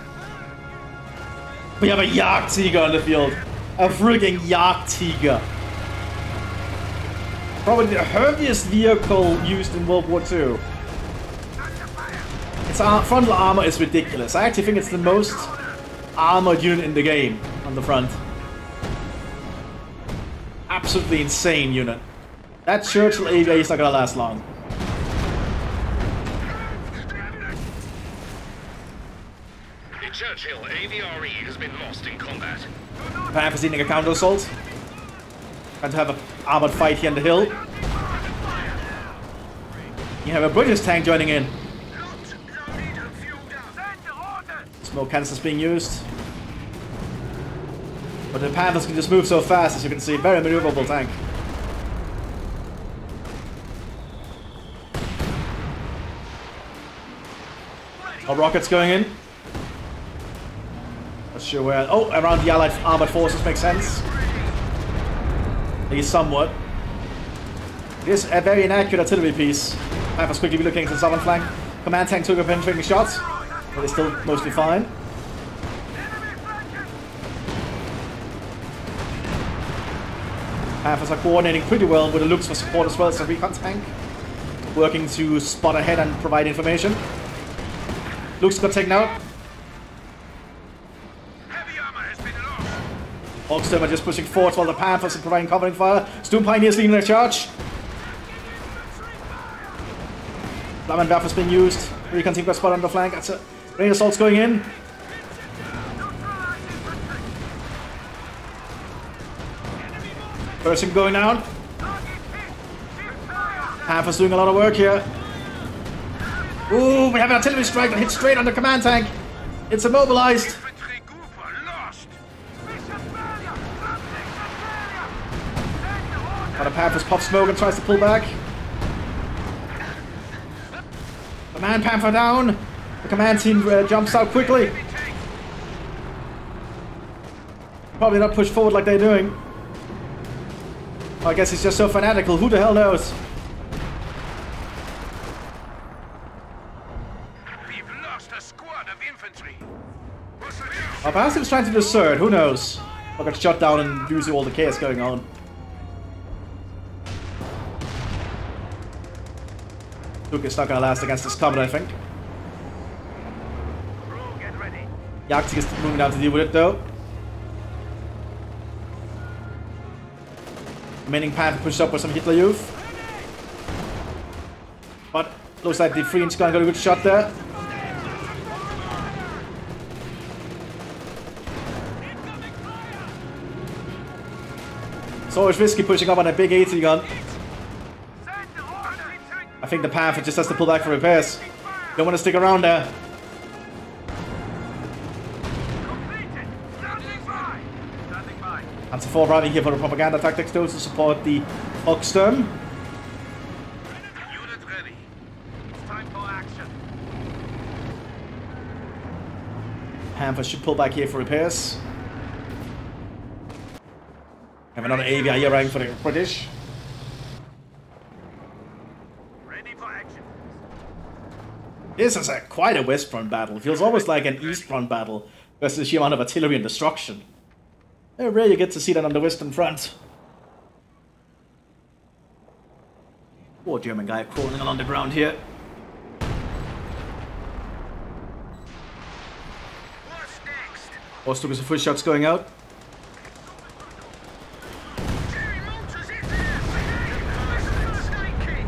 We have a Jagdtiger on the field. A freaking Jagdtiger. Probably the heaviest vehicle used in World War II. Its frontal armor is ridiculous. I actually think it's the most armored unit in the game on the front. Absolutely insane unit. That Churchill AVA is not gonna last long. Churchill, AVRE has been lost in combat. Panthers leading a counter assault. Trying to have an armored fight here on the hill. You have a British tank joining in. Smoke canisters being used. But the Panthers can just move so fast, as you can see. Very maneuverable tank. Our rockets going in. Not sure where. Oh, around the Allied armored forces makes sense. At least somewhat. It is a very inaccurate artillery piece. Panthers quickly relocating to the southern flank. Command tank took a penetrating shot, but they're still mostly fine. Panthers are coordinating pretty well with the looks for support as well as the recon tank. Working to spot ahead and provide information. Luke's got taken out. Hawkstorm are just pushing forward while the Panthers are providing covering fire. Storm Pioneers leading their charge. Flammenwerfer is being used. Recon team got spot on the flank. That's a rain assault's going in. Person going down. Panthers doing a lot of work here. Ooh, we have an artillery strike that hits straight on the command tank. It's immobilized. But the Panthers pop smoke and tries to pull back. The man Panther down. The command team jumps out quickly. Probably not push forward like they're doing. I guess he's just so fanatical. Who the hell knows? We've lost a squad of infantry. Or perhaps he was trying to desert. Who knows? I got shot down and due to all the chaos going on. Luke is not gonna last against this combat, I think. Get ready. Jagdtiger is moving down to deal with it, though. Remaining Panther pushed up with some Hitler Youth. But looks like the French got a good shot there. It's always risky pushing up on a big AT gun. I think the Panther just has to pull back for repairs. Don't want to stick around there. Panzer IV arriving here for the propaganda tactics though to support the Hawkstorm. Unit ready. It's time for action. Panther should pull back here for repairs. Have another AVI here rank for the British. Ready for action. This is quite a west front battle. It feels almost like an east front battle versus the sheer amount of artillery and destruction. Very rare you get to see that on the western front. Poor German guy crawling along the ground here. What's next? Ostukas of first shots going out. Jerry Motors in there. Stinky.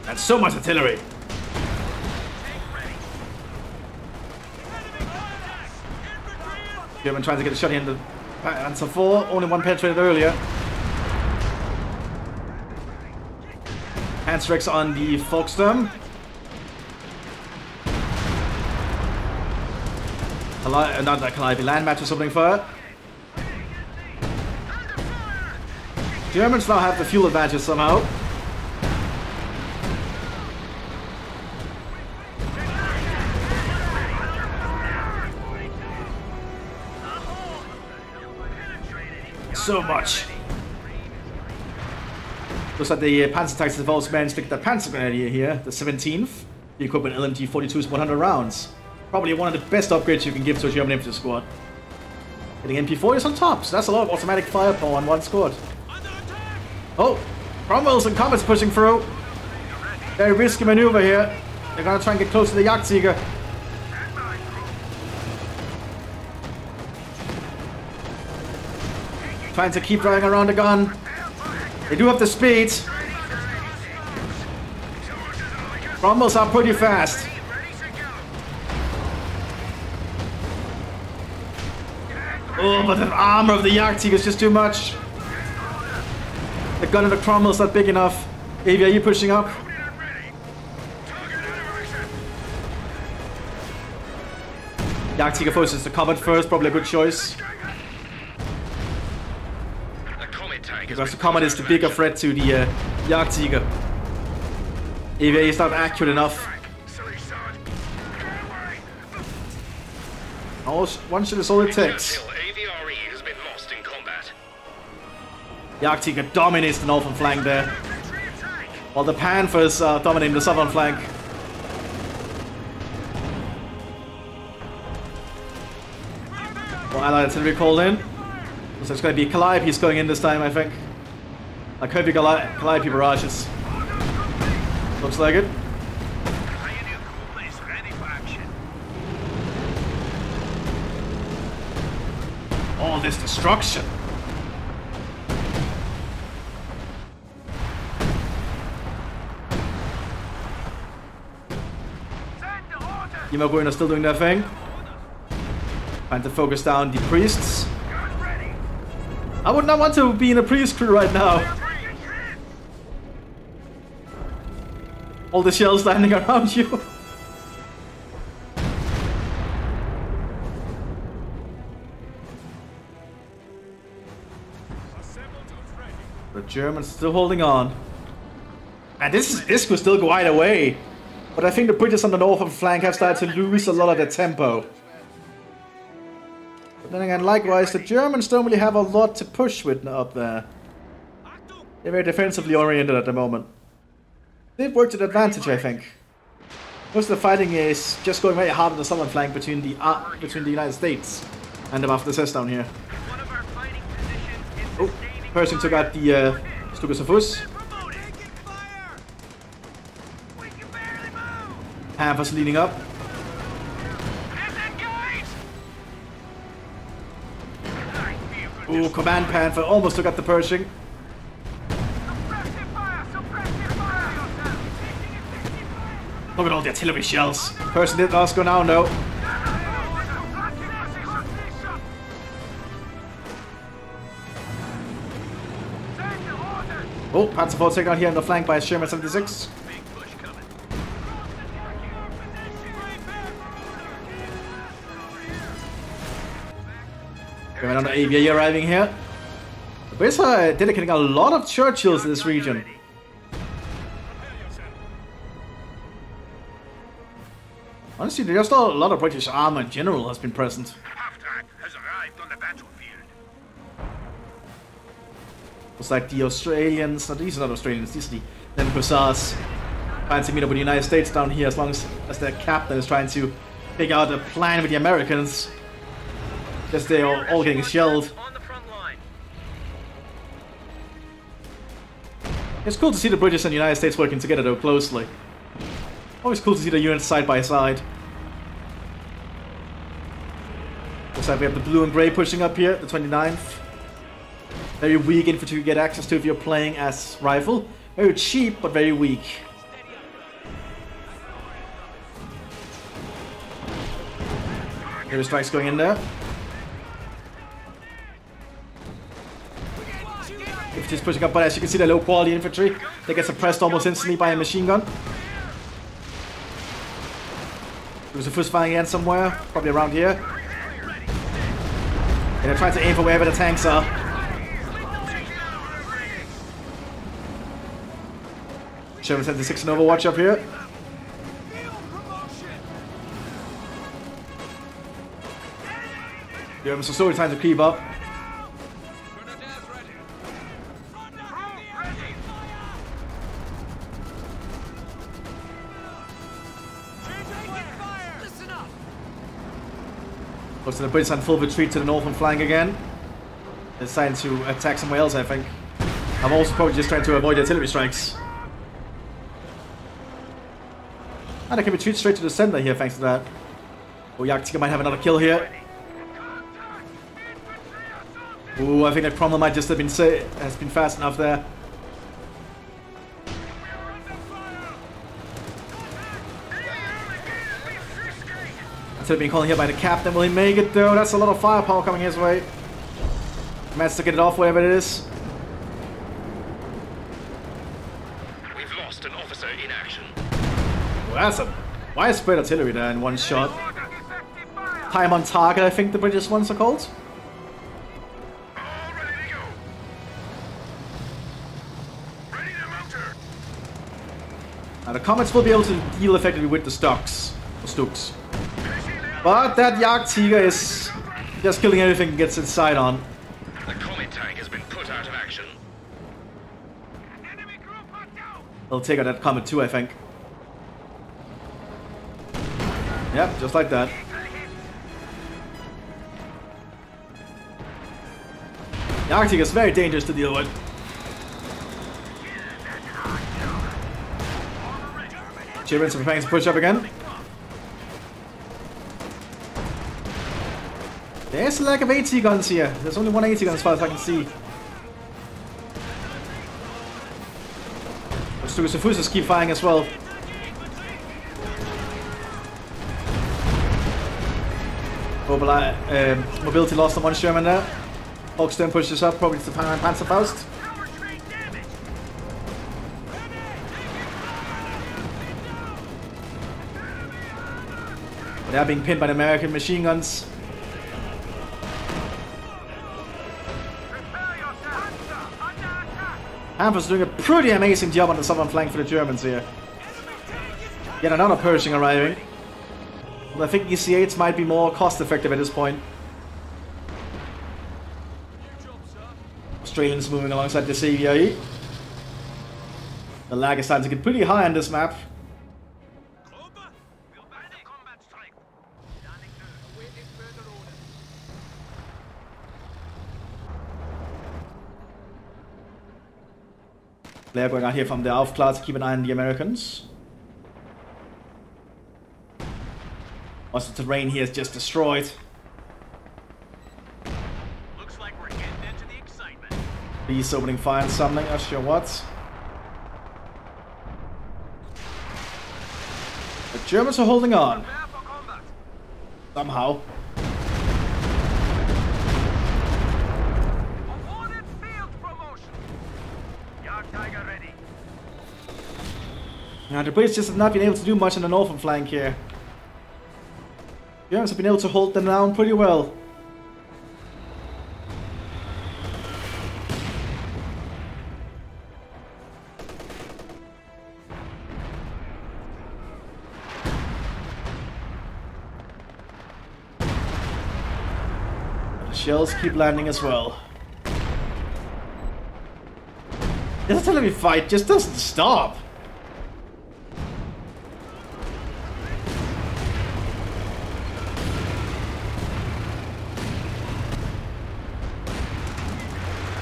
That's so much artillery. German trying to get a shot in the Panzer IV. Only one penetrated earlier. Handstrikes on the Volksturm. Not that Calliope land match is opening fire. Germans now have the fuel advantage somehow. So much. Looks like the Panzer Tactics have also managed to get that Panzer Grenadier here, the 17th. The equipment LMG 42s 100 rounds. Probably one of the best upgrades you can give to a German infantry squad. Getting MP40s on top, so that's a lot of automatic firepower on one squad. Oh, Cromwell's and Comet's pushing through. Very risky maneuver here. They're gonna try and get close to the Jagdtiger. Trying to keep driving around the gun. They do have the speed. Cromwells are pretty fast. Oh, but the armor of the Jagdtiger is just too much. The gun of the Cromwell's not big enough. Avi, are you pushing up? Jagdtiger forces the Comet first, probably a good choice. Because the Comet is the bigger threat to the Jagdtiger. Avi is not accurate enough. Oh, one shot is all it takes. Jagdtiger dominates the northern flank there, while the Panthers are dominating the southern flank. Well, Allied artillery called in. So it's going to be Calliope's going in this time, I think. Like heavy Calliope barrages. Looks like it. All this destruction. Imaguin are still doing their thing. Trying to focus down the priests. I would not want to be in a priest crew right now. All the shells landing around you. The Germans still holding on. And this could still go either way. But I think the British on the northern flank have started to lose a lot of their tempo. But then again, likewise, the Germans don't really have a lot to push with up there. They're very defensively oriented at the moment. They've worked to their advantage, I think. Most of the fighting is just going very hard on the southern flank between the United States and the Mthis down here. Oh, Pershing took out the Stukas of Hus. Panthers leading up. Ooh, Command Panther almost took out the Pershing. Look at all the artillery shells. Pershing did last go now, no. Oh, Panzer IV taken out here on the flank by Sherman 76. Going on the AVA arriving here. The Brits are dedicating a lot of Churchills to this region. Honestly, there's still a lot of British armor in general has been present. Has arrived on the battlefield. It's like the Australians, no, these are not Australians, these are the Hussars trying to meet up with the United States down here as long as their captain is trying to figure out a plan with the Americans. Just they're all getting shelled. It's cool to see the British and the United States working together though closely. Always cool to see the units side by side. Looks like we have the blue and grey pushing up here, the 29th. Very weak infantry to get access to if you're playing as rifle. Very cheap, but very weak. Heavy strikes going in there. Infantry's pushing up, but as you can see, the low quality infantry, they get suppressed almost instantly by a machine gun. There's a first firing again somewhere, probably around here. And they're trying to aim for wherever the tanks are. Sherman 76 and Overwatch up here. Germans are slowly trying to creep up. Looks like the British on full retreat to the northern flank again. They're deciding to attack somewhere else, I think. I'm also probably just trying to avoid artillery strikes. And I can retreat straight to the center here thanks to that. Oh, Yaktika might have another kill here. Ooh, I think that Cromwell might just have been has been fast enough there. Instead of being called here by the captain, will he make it though? That's a lot of firepower coming his way. Managed to get it off, whatever it is. We've lost an officer in action. Well, that's a widespread artillery there in one shot. Time on target, I think the British ones are called. Now the Comets will be able to deal effectively with the Stooks. But that Jagdtiger is just killing everything it gets its sight on. The Comet tank has been put out of action. They'll take out that Comet too, I think. Yep, just like that. The Arctic is very dangerous to deal with. Germans are preparing to push up again. There's a lack of AT guns here. There's only one AT gun as far as I can see. The Stukas keep firing as well. Mobility lost on one Sherman there. Holkstone pushes up, probably to Panzerfaust. They are being pinned by the American machine guns. Panzer's doing a pretty amazing job on the southern flank for the Germans here. Yet another Pershing arriving. Well, I think EC8s might be more cost effective at this point. Australians moving alongside the CVIE. The lag is starting to get pretty high on this map. Flare going out here from the Aufklar to keep an eye on the Americans. Also, the terrain here is just destroyed. Looks like we're getting into the excitement. He's opening fire on something, not sure what. The Germans are holding on. Somehow. Awarded field promotion. Jagdtiger ready. Now, the British just have not been able to do much on the northern flank here. The Germans have been able to hold them down pretty well. The shells keep landing as well. This artillery fight just doesn't stop.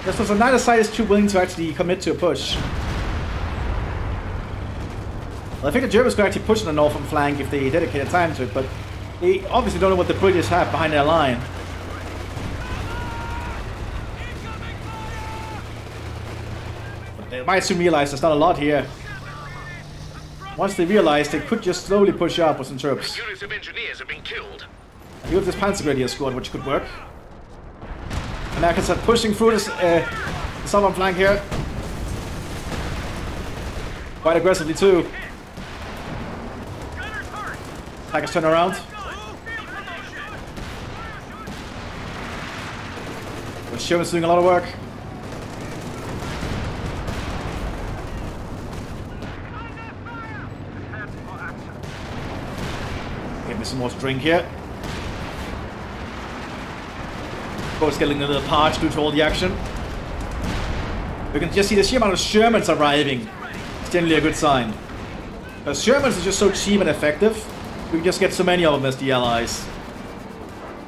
This was neither side is too willing to actually commit to a push. Well, I think the Germans could actually push on the northern flank if they dedicated time to it, but they obviously don't know what the British have behind their line. But they might soon realize there's not a lot here. Once they realize, they could just slowly push up with some troops. Units of engineers have been killed. You have this Panzer Grenadier squad, which could work. Americans are pushing through this southern flank here. Quite aggressively too. Attackers turn around. The Sherman's doing a lot of work. Give me some more drink here. Of course, getting a little parched due to all the action. We can just see the sheer amount of Shermans arriving. It's generally a good sign. Because Shermans are just so cheap and effective, we can just get so many of them as the allies.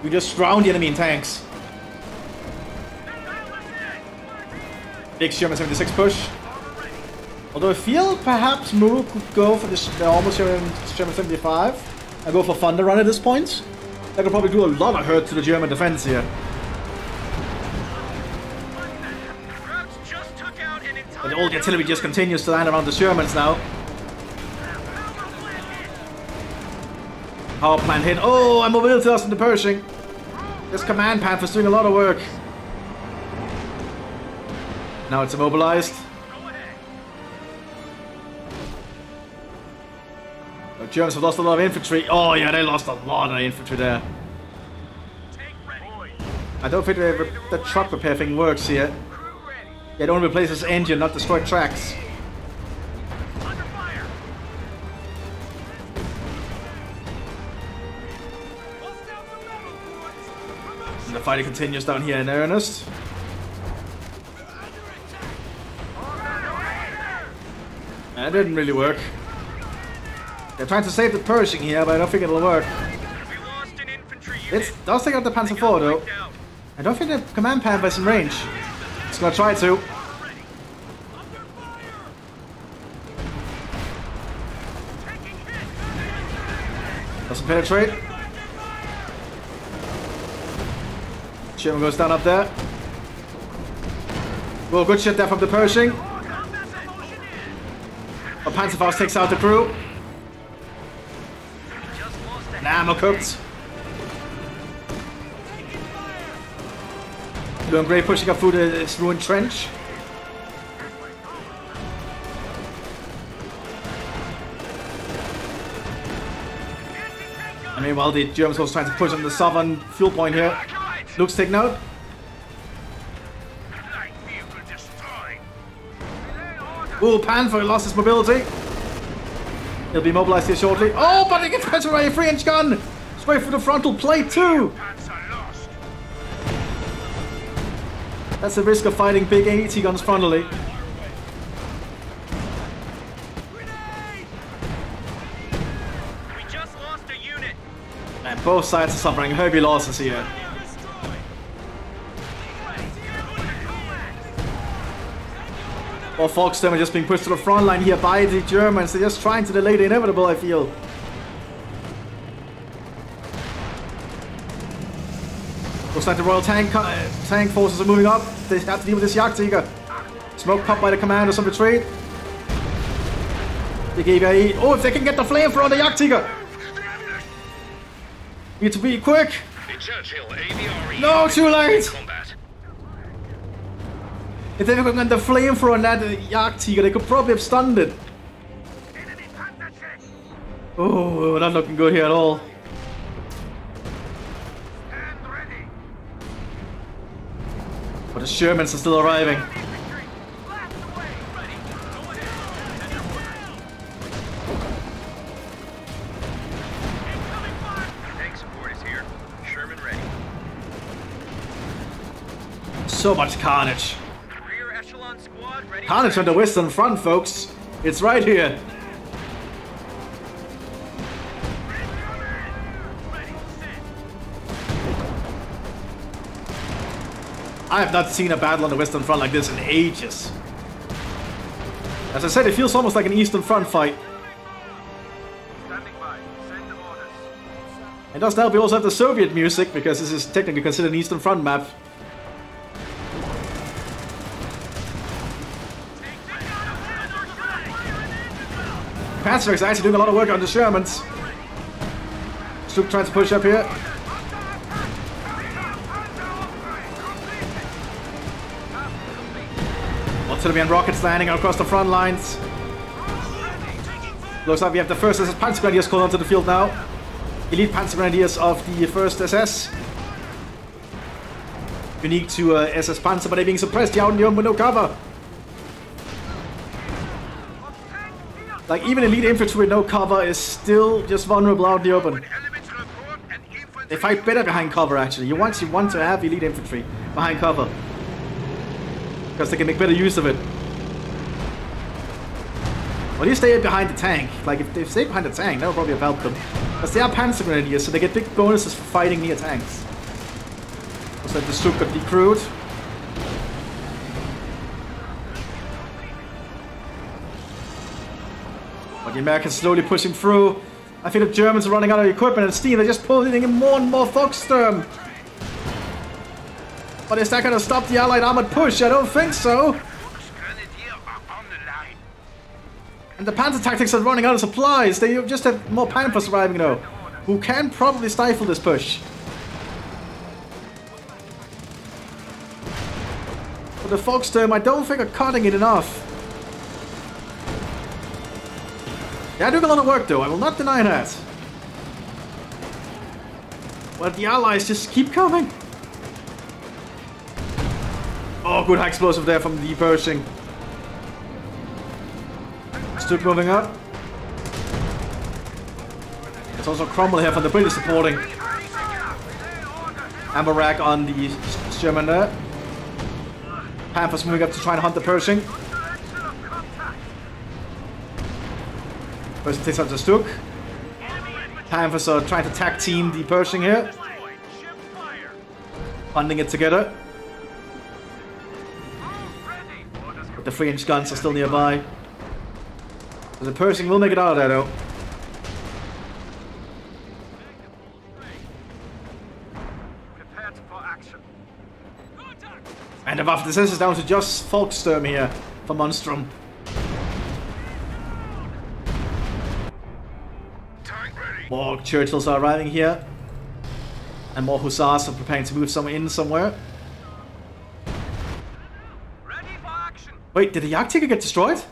We just drown the enemy in tanks. Big Sherman 76 push. Although I feel perhaps Muru could go for the almost Sherman 75 and go for Thunder Run at this point. That could probably do a lot of hurt to the German defense here. And all the artillery just continues to land around the Shermans now. Power plant hit. Oh, I'm mobility lost in the Pershing. This command Panther's doing a lot of work. Now it's immobilized. The Germans have lost a lot of infantry. Oh yeah, they lost a lot of infantry there. I don't think the truck repair thing works here. Yeah, don't replace this engine, not destroy tracks. And the fighting continues down here in earnest. That didn't really work. They're trying to save the Pershing here, but I don't think it'll work. It does take out the Panzer IV though. I don't think the command Panther is in range. It's gonna try to. Doesn't penetrate. Sherman goes down up there. Well, good shit there from the Pershing. But Panzerfaust takes out the crew. And ammo cooked. Doing great pushing up through this ruined trench. And meanwhile the Germans also trying to push on the southern fuel point here. Luke's taken out. Ooh, Panther lost his mobility. He'll be mobilized here shortly. Oh, but he gets penetrated by a 3-inch gun! Straight through the frontal plate too! That's the risk of fighting big AT guns frontally. We just lost a unit. And both sides are suffering heavy losses here. Or Volksturm are just being pushed to the front line here by the Germans. They're just trying to delay the inevitable, I feel. Looks like the Royal Tank forces are moving up. They have to deal with this Jagdtiger. Smoke popped by the commanders on retreat. Big EVE. Oh, if they can get the flamethrower on the Jagdtiger! Need to be quick! No, too late! If they could get the flamethrower on that Jagdtiger, they could probably have stunned it. Oh, not looking good here at all. But the Shermans are still arriving. Tank support is here. Sherman ready. So much carnage. Rear echelon squad ready. Carnage on the Western Front, folks. It's right here. I have not seen a battle on the Western Front like this in ages. As I said, it feels almost like an Eastern Front fight. Standing by. Send orders. And thus now we also have the Soviet music, because this is technically considered an Eastern Front map. Panzer is actually doing a lot of work on the Shermans. Sloop trying to push up here. Artillery and rockets landing across the front lines. Looks like we have the first SS Panzer Grenadiers called onto the field now. Elite Panzer Grenadiers of the 1st SS. Unique to SS Panzer, but they're being suppressed out in the open with no cover. Like, even elite infantry with no cover is still just vulnerable out in the open. They fight better behind cover, actually. You want to have elite infantry behind cover, because they can make better use of it. Or at least stay behind the tank. Like, if they stay behind the tank, that would probably have helped them. Because they are Panzer Grenadiers, so they get big bonuses for fighting near tanks. So the Suk got decrewed. But the Americans slowly pushing through. I think the Germans are running out of equipment and steam. They're just pulling in more and more Foxsturm. But is that going to stop the Allied armored push? I don't think so. And the Panther tactics are running out of supplies. They just have more Panthers arriving though, who can probably stifle this push. But the Foxsturm, I don't think are cutting it enough. They're doing a lot of work though, I will not deny that. But the Allies just keep coming. Oh, good high explosive there from the Pershing. Still moving up. There's also Cromwell here from the British supporting. Amber rack on the Sherman there. Panthers moving up to try and hunt the Pershing. Pershing takes out the Stuk. Panthers are trying to tag team the Pershing here. Hunting it together. But the 3-inch guns are still nearby. So the Pershing will make it out of there though. And the Waffe is down to just Foxsturm here for Monstrum. More Churchills are arriving here. And more Hussars are preparing to move somewhere. Wait, did the Jagdtiger get destroyed?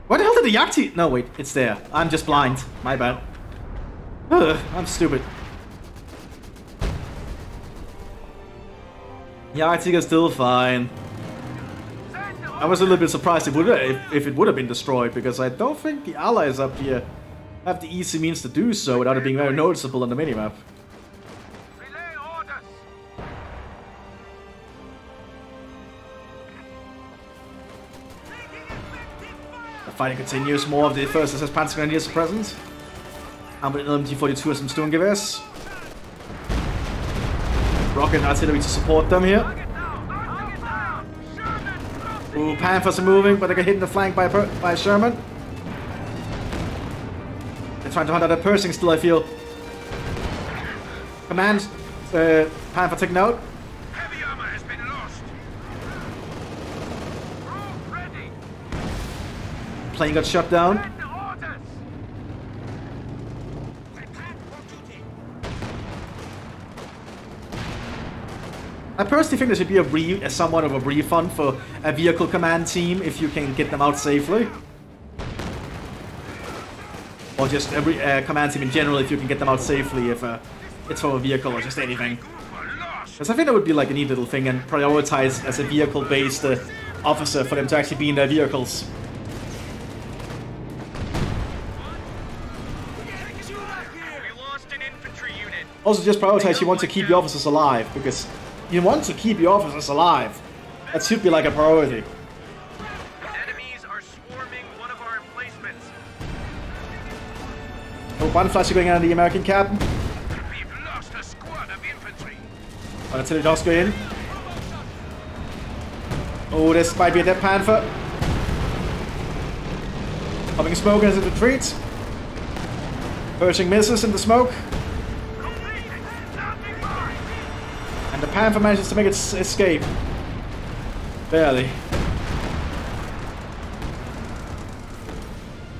Where the hell did the Jagdtiger... No, wait, it's there. I'm just blind. My bad. Ugh, I'm stupid. Jagdtiger's still fine. I was a little bit surprised if it would have been destroyed, because I don't think the Allies up here have the easy means to do so without it being very noticeable on the minimap. The fighting continues. More of the 1st SS Panzer Grenadiers are present. And with an LMG-42 and some Sturmgewehrs. Rocket artillery to support them here. Ooh, Panthers are moving, but they get hit in the flank by Sherman. They're trying to hunt out that Pershing still, I feel. Command, Panther taken out. Heavy armor has been lost. Ready. Plane got shut down. I personally think there should be a somewhat of a refund for a vehicle command team if you can get them out safely. Or just a command team in general if you can get them out safely if it's from a vehicle or just anything. Because I think that would be like a neat little thing and prioritize as a vehicle-based officer for them to actually be in their vehicles. Also just prioritize you want to keep your officers alive, because you want to keep your officers alive. That should be like a priority. Enemies are swarming one of our emplacements. Oh, one flash going on the American captain. We've lost a squad of infantry. Artillery does go in. Oh, this might be a dead Panther. Popping smoke as it retreats. Pershing misses in the smoke. And the Panther manages to make its escape. Barely.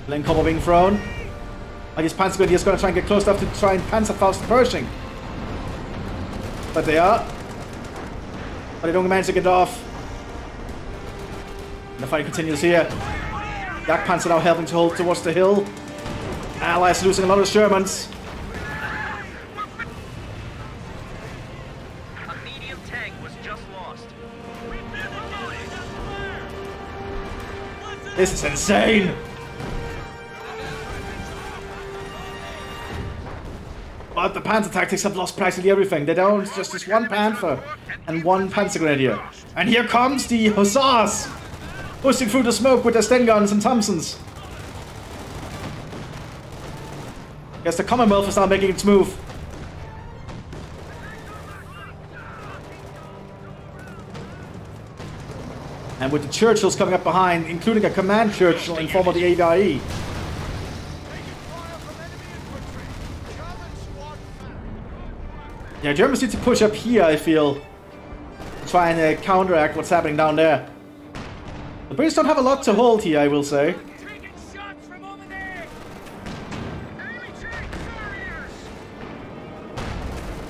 Lane combo being thrown. Like his Panzer Grenadiers going to try and get close enough to try and Panzerfaust the Pershing. But they are. But they don't manage to get off. And the fight continues here. Jagdpanzer now helping to hold towards the hill. Allies losing a lot of Shermans. This is insane! But the Panther tactics have lost practically everything. They're down just this one Panther and one Panzer Grenadier. And here comes the Hussars! Pushing through the smoke with their Sten guns and Thompsons. Guess the Commonwealth is now making its move. And with the Churchills coming up behind, including a command Churchill in form of the AVIE. Yeah, Germans need to push up here, I feel. To try and counteract what's happening down there. The Brits don't have a lot to hold here, I will say.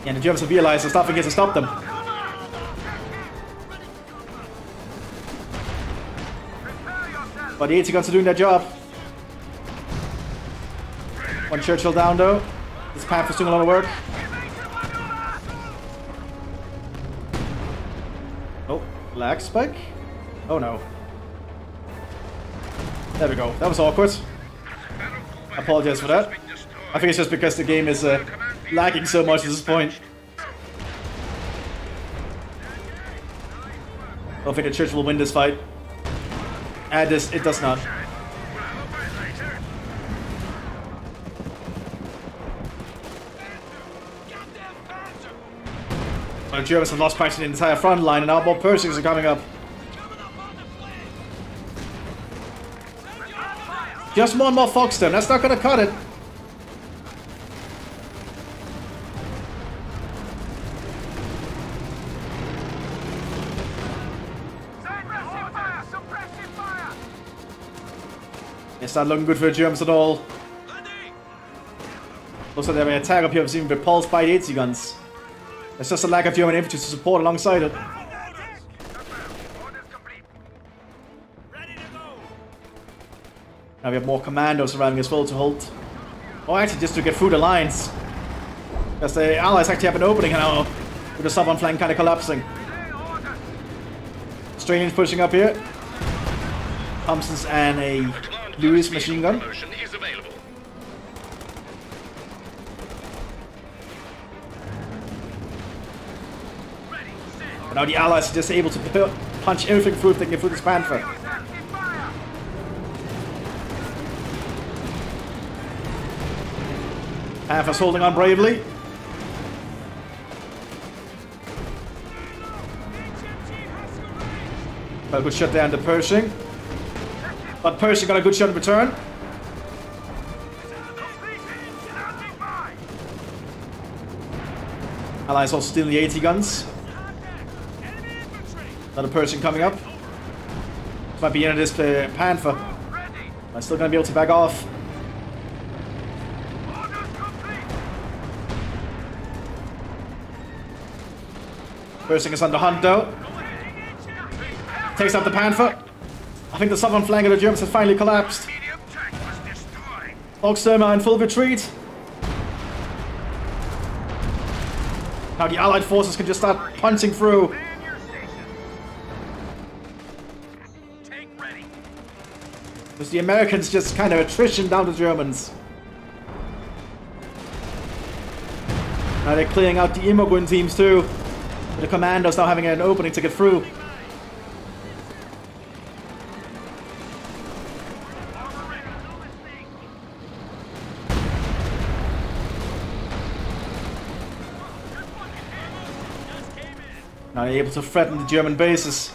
Yeah, the Germans have realized there's nothing here to stop them. But the 80 guns are doing their job. One Churchill down though. This Panther's doing a lot of work. Oh, lag spike? Oh no. There we go. That was awkward. I apologize for that. I think it's just because the game is lagging so much at this point. I don't think the Church will win this fight. And it does not. The Germans have lost practically the entire front line, and now more Pershings are coming up. Just more and more Foxstone. That's not going to cut it. It's not looking good for the Germans at all. Looks like they have an attack up here that's even repulsed by the 80 guns. There's just a lack of German infantry to support alongside it. Now we have more commandos surrounding as well to hold. Oh, actually just to get through the lines. Because the Allies actually have an opening now, with the southern flank kind of collapsing. Australians pushing up here. Thompson's and a Lewis machine gun. But now the Allies are just able to punch everything through if they can get through this Panther. Panther's holding on bravely. Got a good shot down to Pershing. But Pershing got a good shot in return. Allies also stealing the 80 guns. Another Pershing coming up. This might be the end of this Panther. I'm still going to be able to back off. Pershing is under hunt though. Takes out the Panther. I think the southern flank of the Germans has finally collapsed. Foxstone are in full retreat. Now the Allied forces can just start punching through. Because the Americans just kind of attrition down the Germans. Now they're clearing out the immigrant teams too. With the commandos now having an opening to get through. Now they're able to threaten the German bases.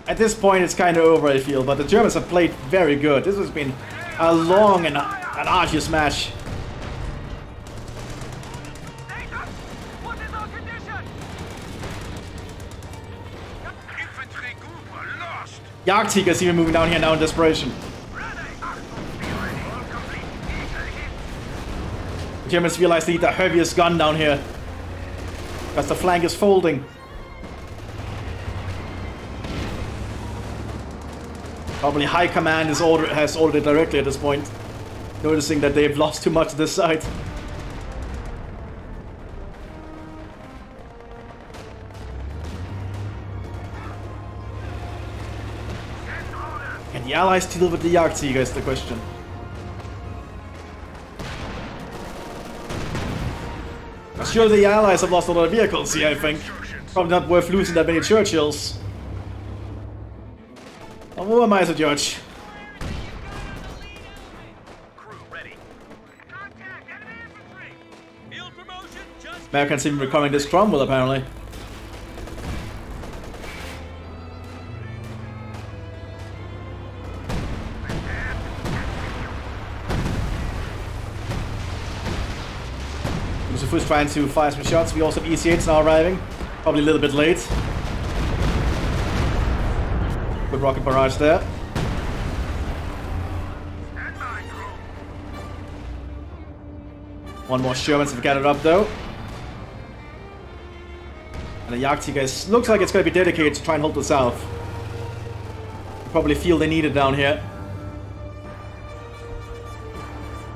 At this point it's kind of over, I feel, but the Germans have played very good. This has been a long and an arduous match. Jagdtiger's even moving down here now in desperation. The Germans realize they need the heaviest gun down here. Because the flank is folding. Probably High Command has ordered it directly at this point. Noticing that they've lost too much to this side. Can the Allies deal with the Jagdtiger is the question. Sure, the Allies have lost a lot of vehicles here, I think. Probably not worth losing that many Churchills. Well, who am I as a judge? Americans even recovering this Cromwell, apparently. Mthis trying to fire some shots. We also have EC8s now arriving. Probably a little bit late. Good rocket barrage there. One more Shermans have gathered up though. And the Jagdtiger looks like it's going to be dedicated to try and hold the south. You probably feel they need it down here.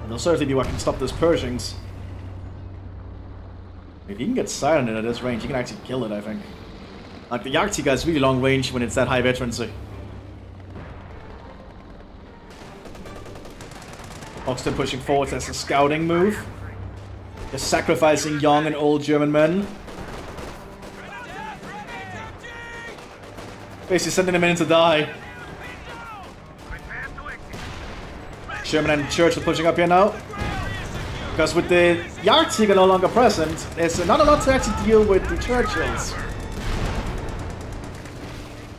And they'll certainly be what can stop those Pershings. If you can get silent at this range, you can actually kill it, I think. Like, the Jagdtiger has really long range when it's that high veterancy. Oxton pushing forward as a scouting move. Just sacrificing young and old German men. Basically sending them in to die. Sherman and Churchill pushing up here now. Because with the Jagdtiger no longer present, there's not a lot to actually deal with the Churchills.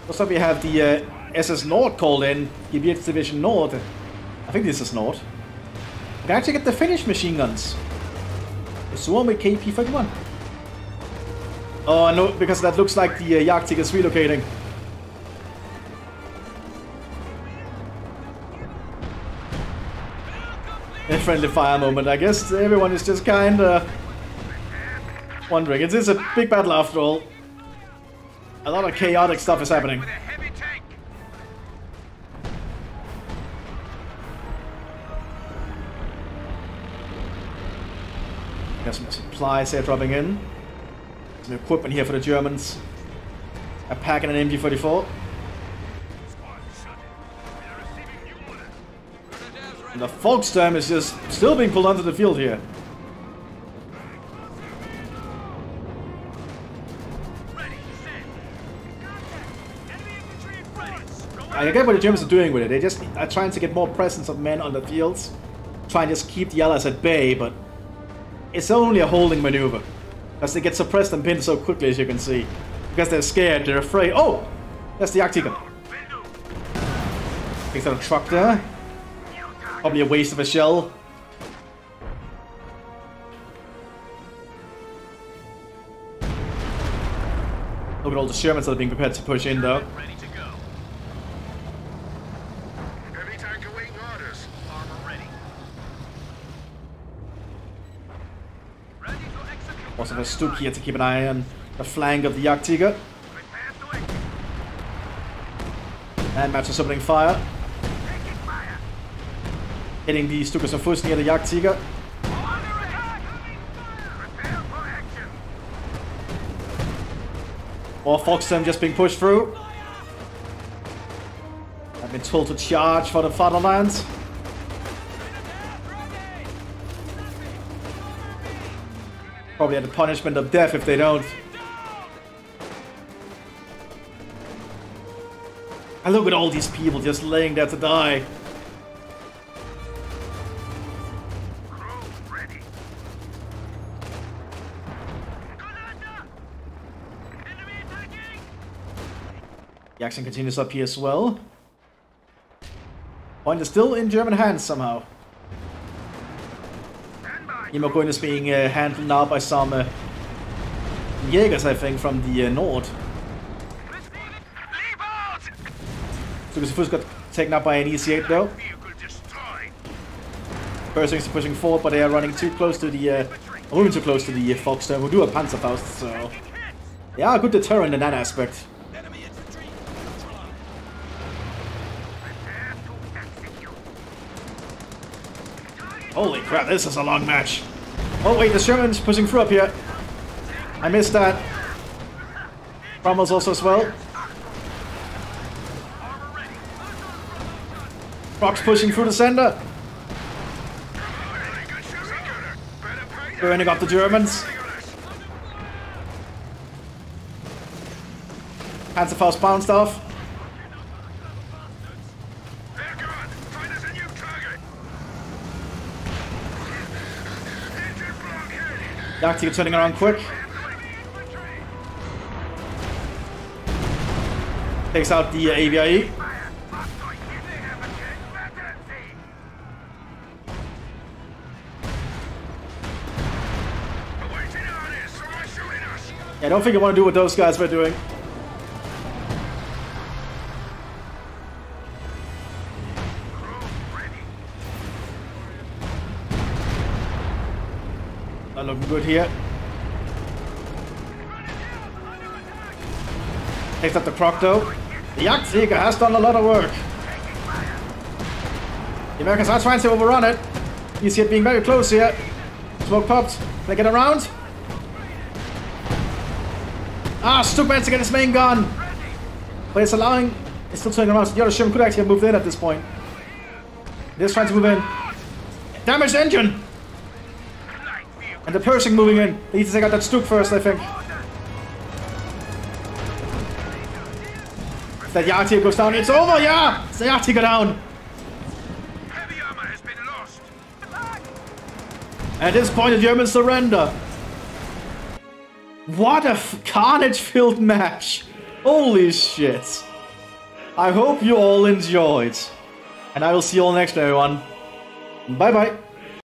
Also, we have the SS Nord called in, Gebietsdivision Nord. I think this is Nord. We can actually get the Finnish machine guns. It's the one with KP-31. Oh no, because that looks like the Jagdtiger is relocating. A friendly fire moment, I guess. Everyone is just kinda wondering. It is a big battle after all. A lot of chaotic stuff is happening. Got some supplies here dropping in. Some equipment here for the Germans. A pack and an MG-44. And the Volkssturm is just still being pulled onto the field here. I get what the Germans are doing with it. They just are trying to get more presence of men on the fields. Trying to just keep the Allies at bay, but it's only a holding maneuver. Because they get suppressed and pinned so quickly, as you can see. Because they're scared, they're afraid. Oh! That's the Jagdtiger. Takes out a truck there. Probably a waste of a shell. Look at all the Shermans that are being prepared to push in, though. Ready to go. Heavy tank awaiting orders. Armor ready. Ready to execute. Also have a Stuk here to keep an eye on the flank of the Jagdtiger. And Mattcasting opening fire. Hitting the Stukas of Fuss near the Jagdtiger. More Volkssturm just being pushed through. I've been told to charge for the fatherland. Probably at the punishment of death if they don't. And look at all these people just laying there to die. Jackson continues up here as well. Point is still in German hands somehow. Immergrün is being handled now by some Jägers, I think, from the Nord. Stukas got taken up by an EC8 though. Persings are pushing forward, but they are running too close to the moving too close to the Volkssturm, who do have Panzerfaust, so they are a good deterrent in that aspect. Holy crap, this is a long match. Oh wait, the Sherman's pushing through up here. I missed that. Cromwell's also as well. Brock's pushing through the center. Burning up the Germans. Panzerfaust bounced off. Jagdtiger turning around quick. Takes out the AVIE. don't think I want to do what those guys were doing. Not looking good here. Takes up the Croc though. The SEGA has done a lot of work. The Americans are trying to overrun it. You see it being very close here. Smoke popped. Can I get around? Ah, Stuck managed to get his main gun. But it's allowing... It's still turning around. So the other ship could actually have moved in at this point. It is trying to move in. Damaged engine! And the Pershing moving in. They need to take out that Stuck first, I think. If that Yachty goes down, it's over, yeah! It's the Yachty go down. Heavy armor has been lost. At this point, the Germans surrender. What a carnage-filled match. Holy shit. I hope you all enjoyed. And I will see you all next time, everyone. Bye-bye.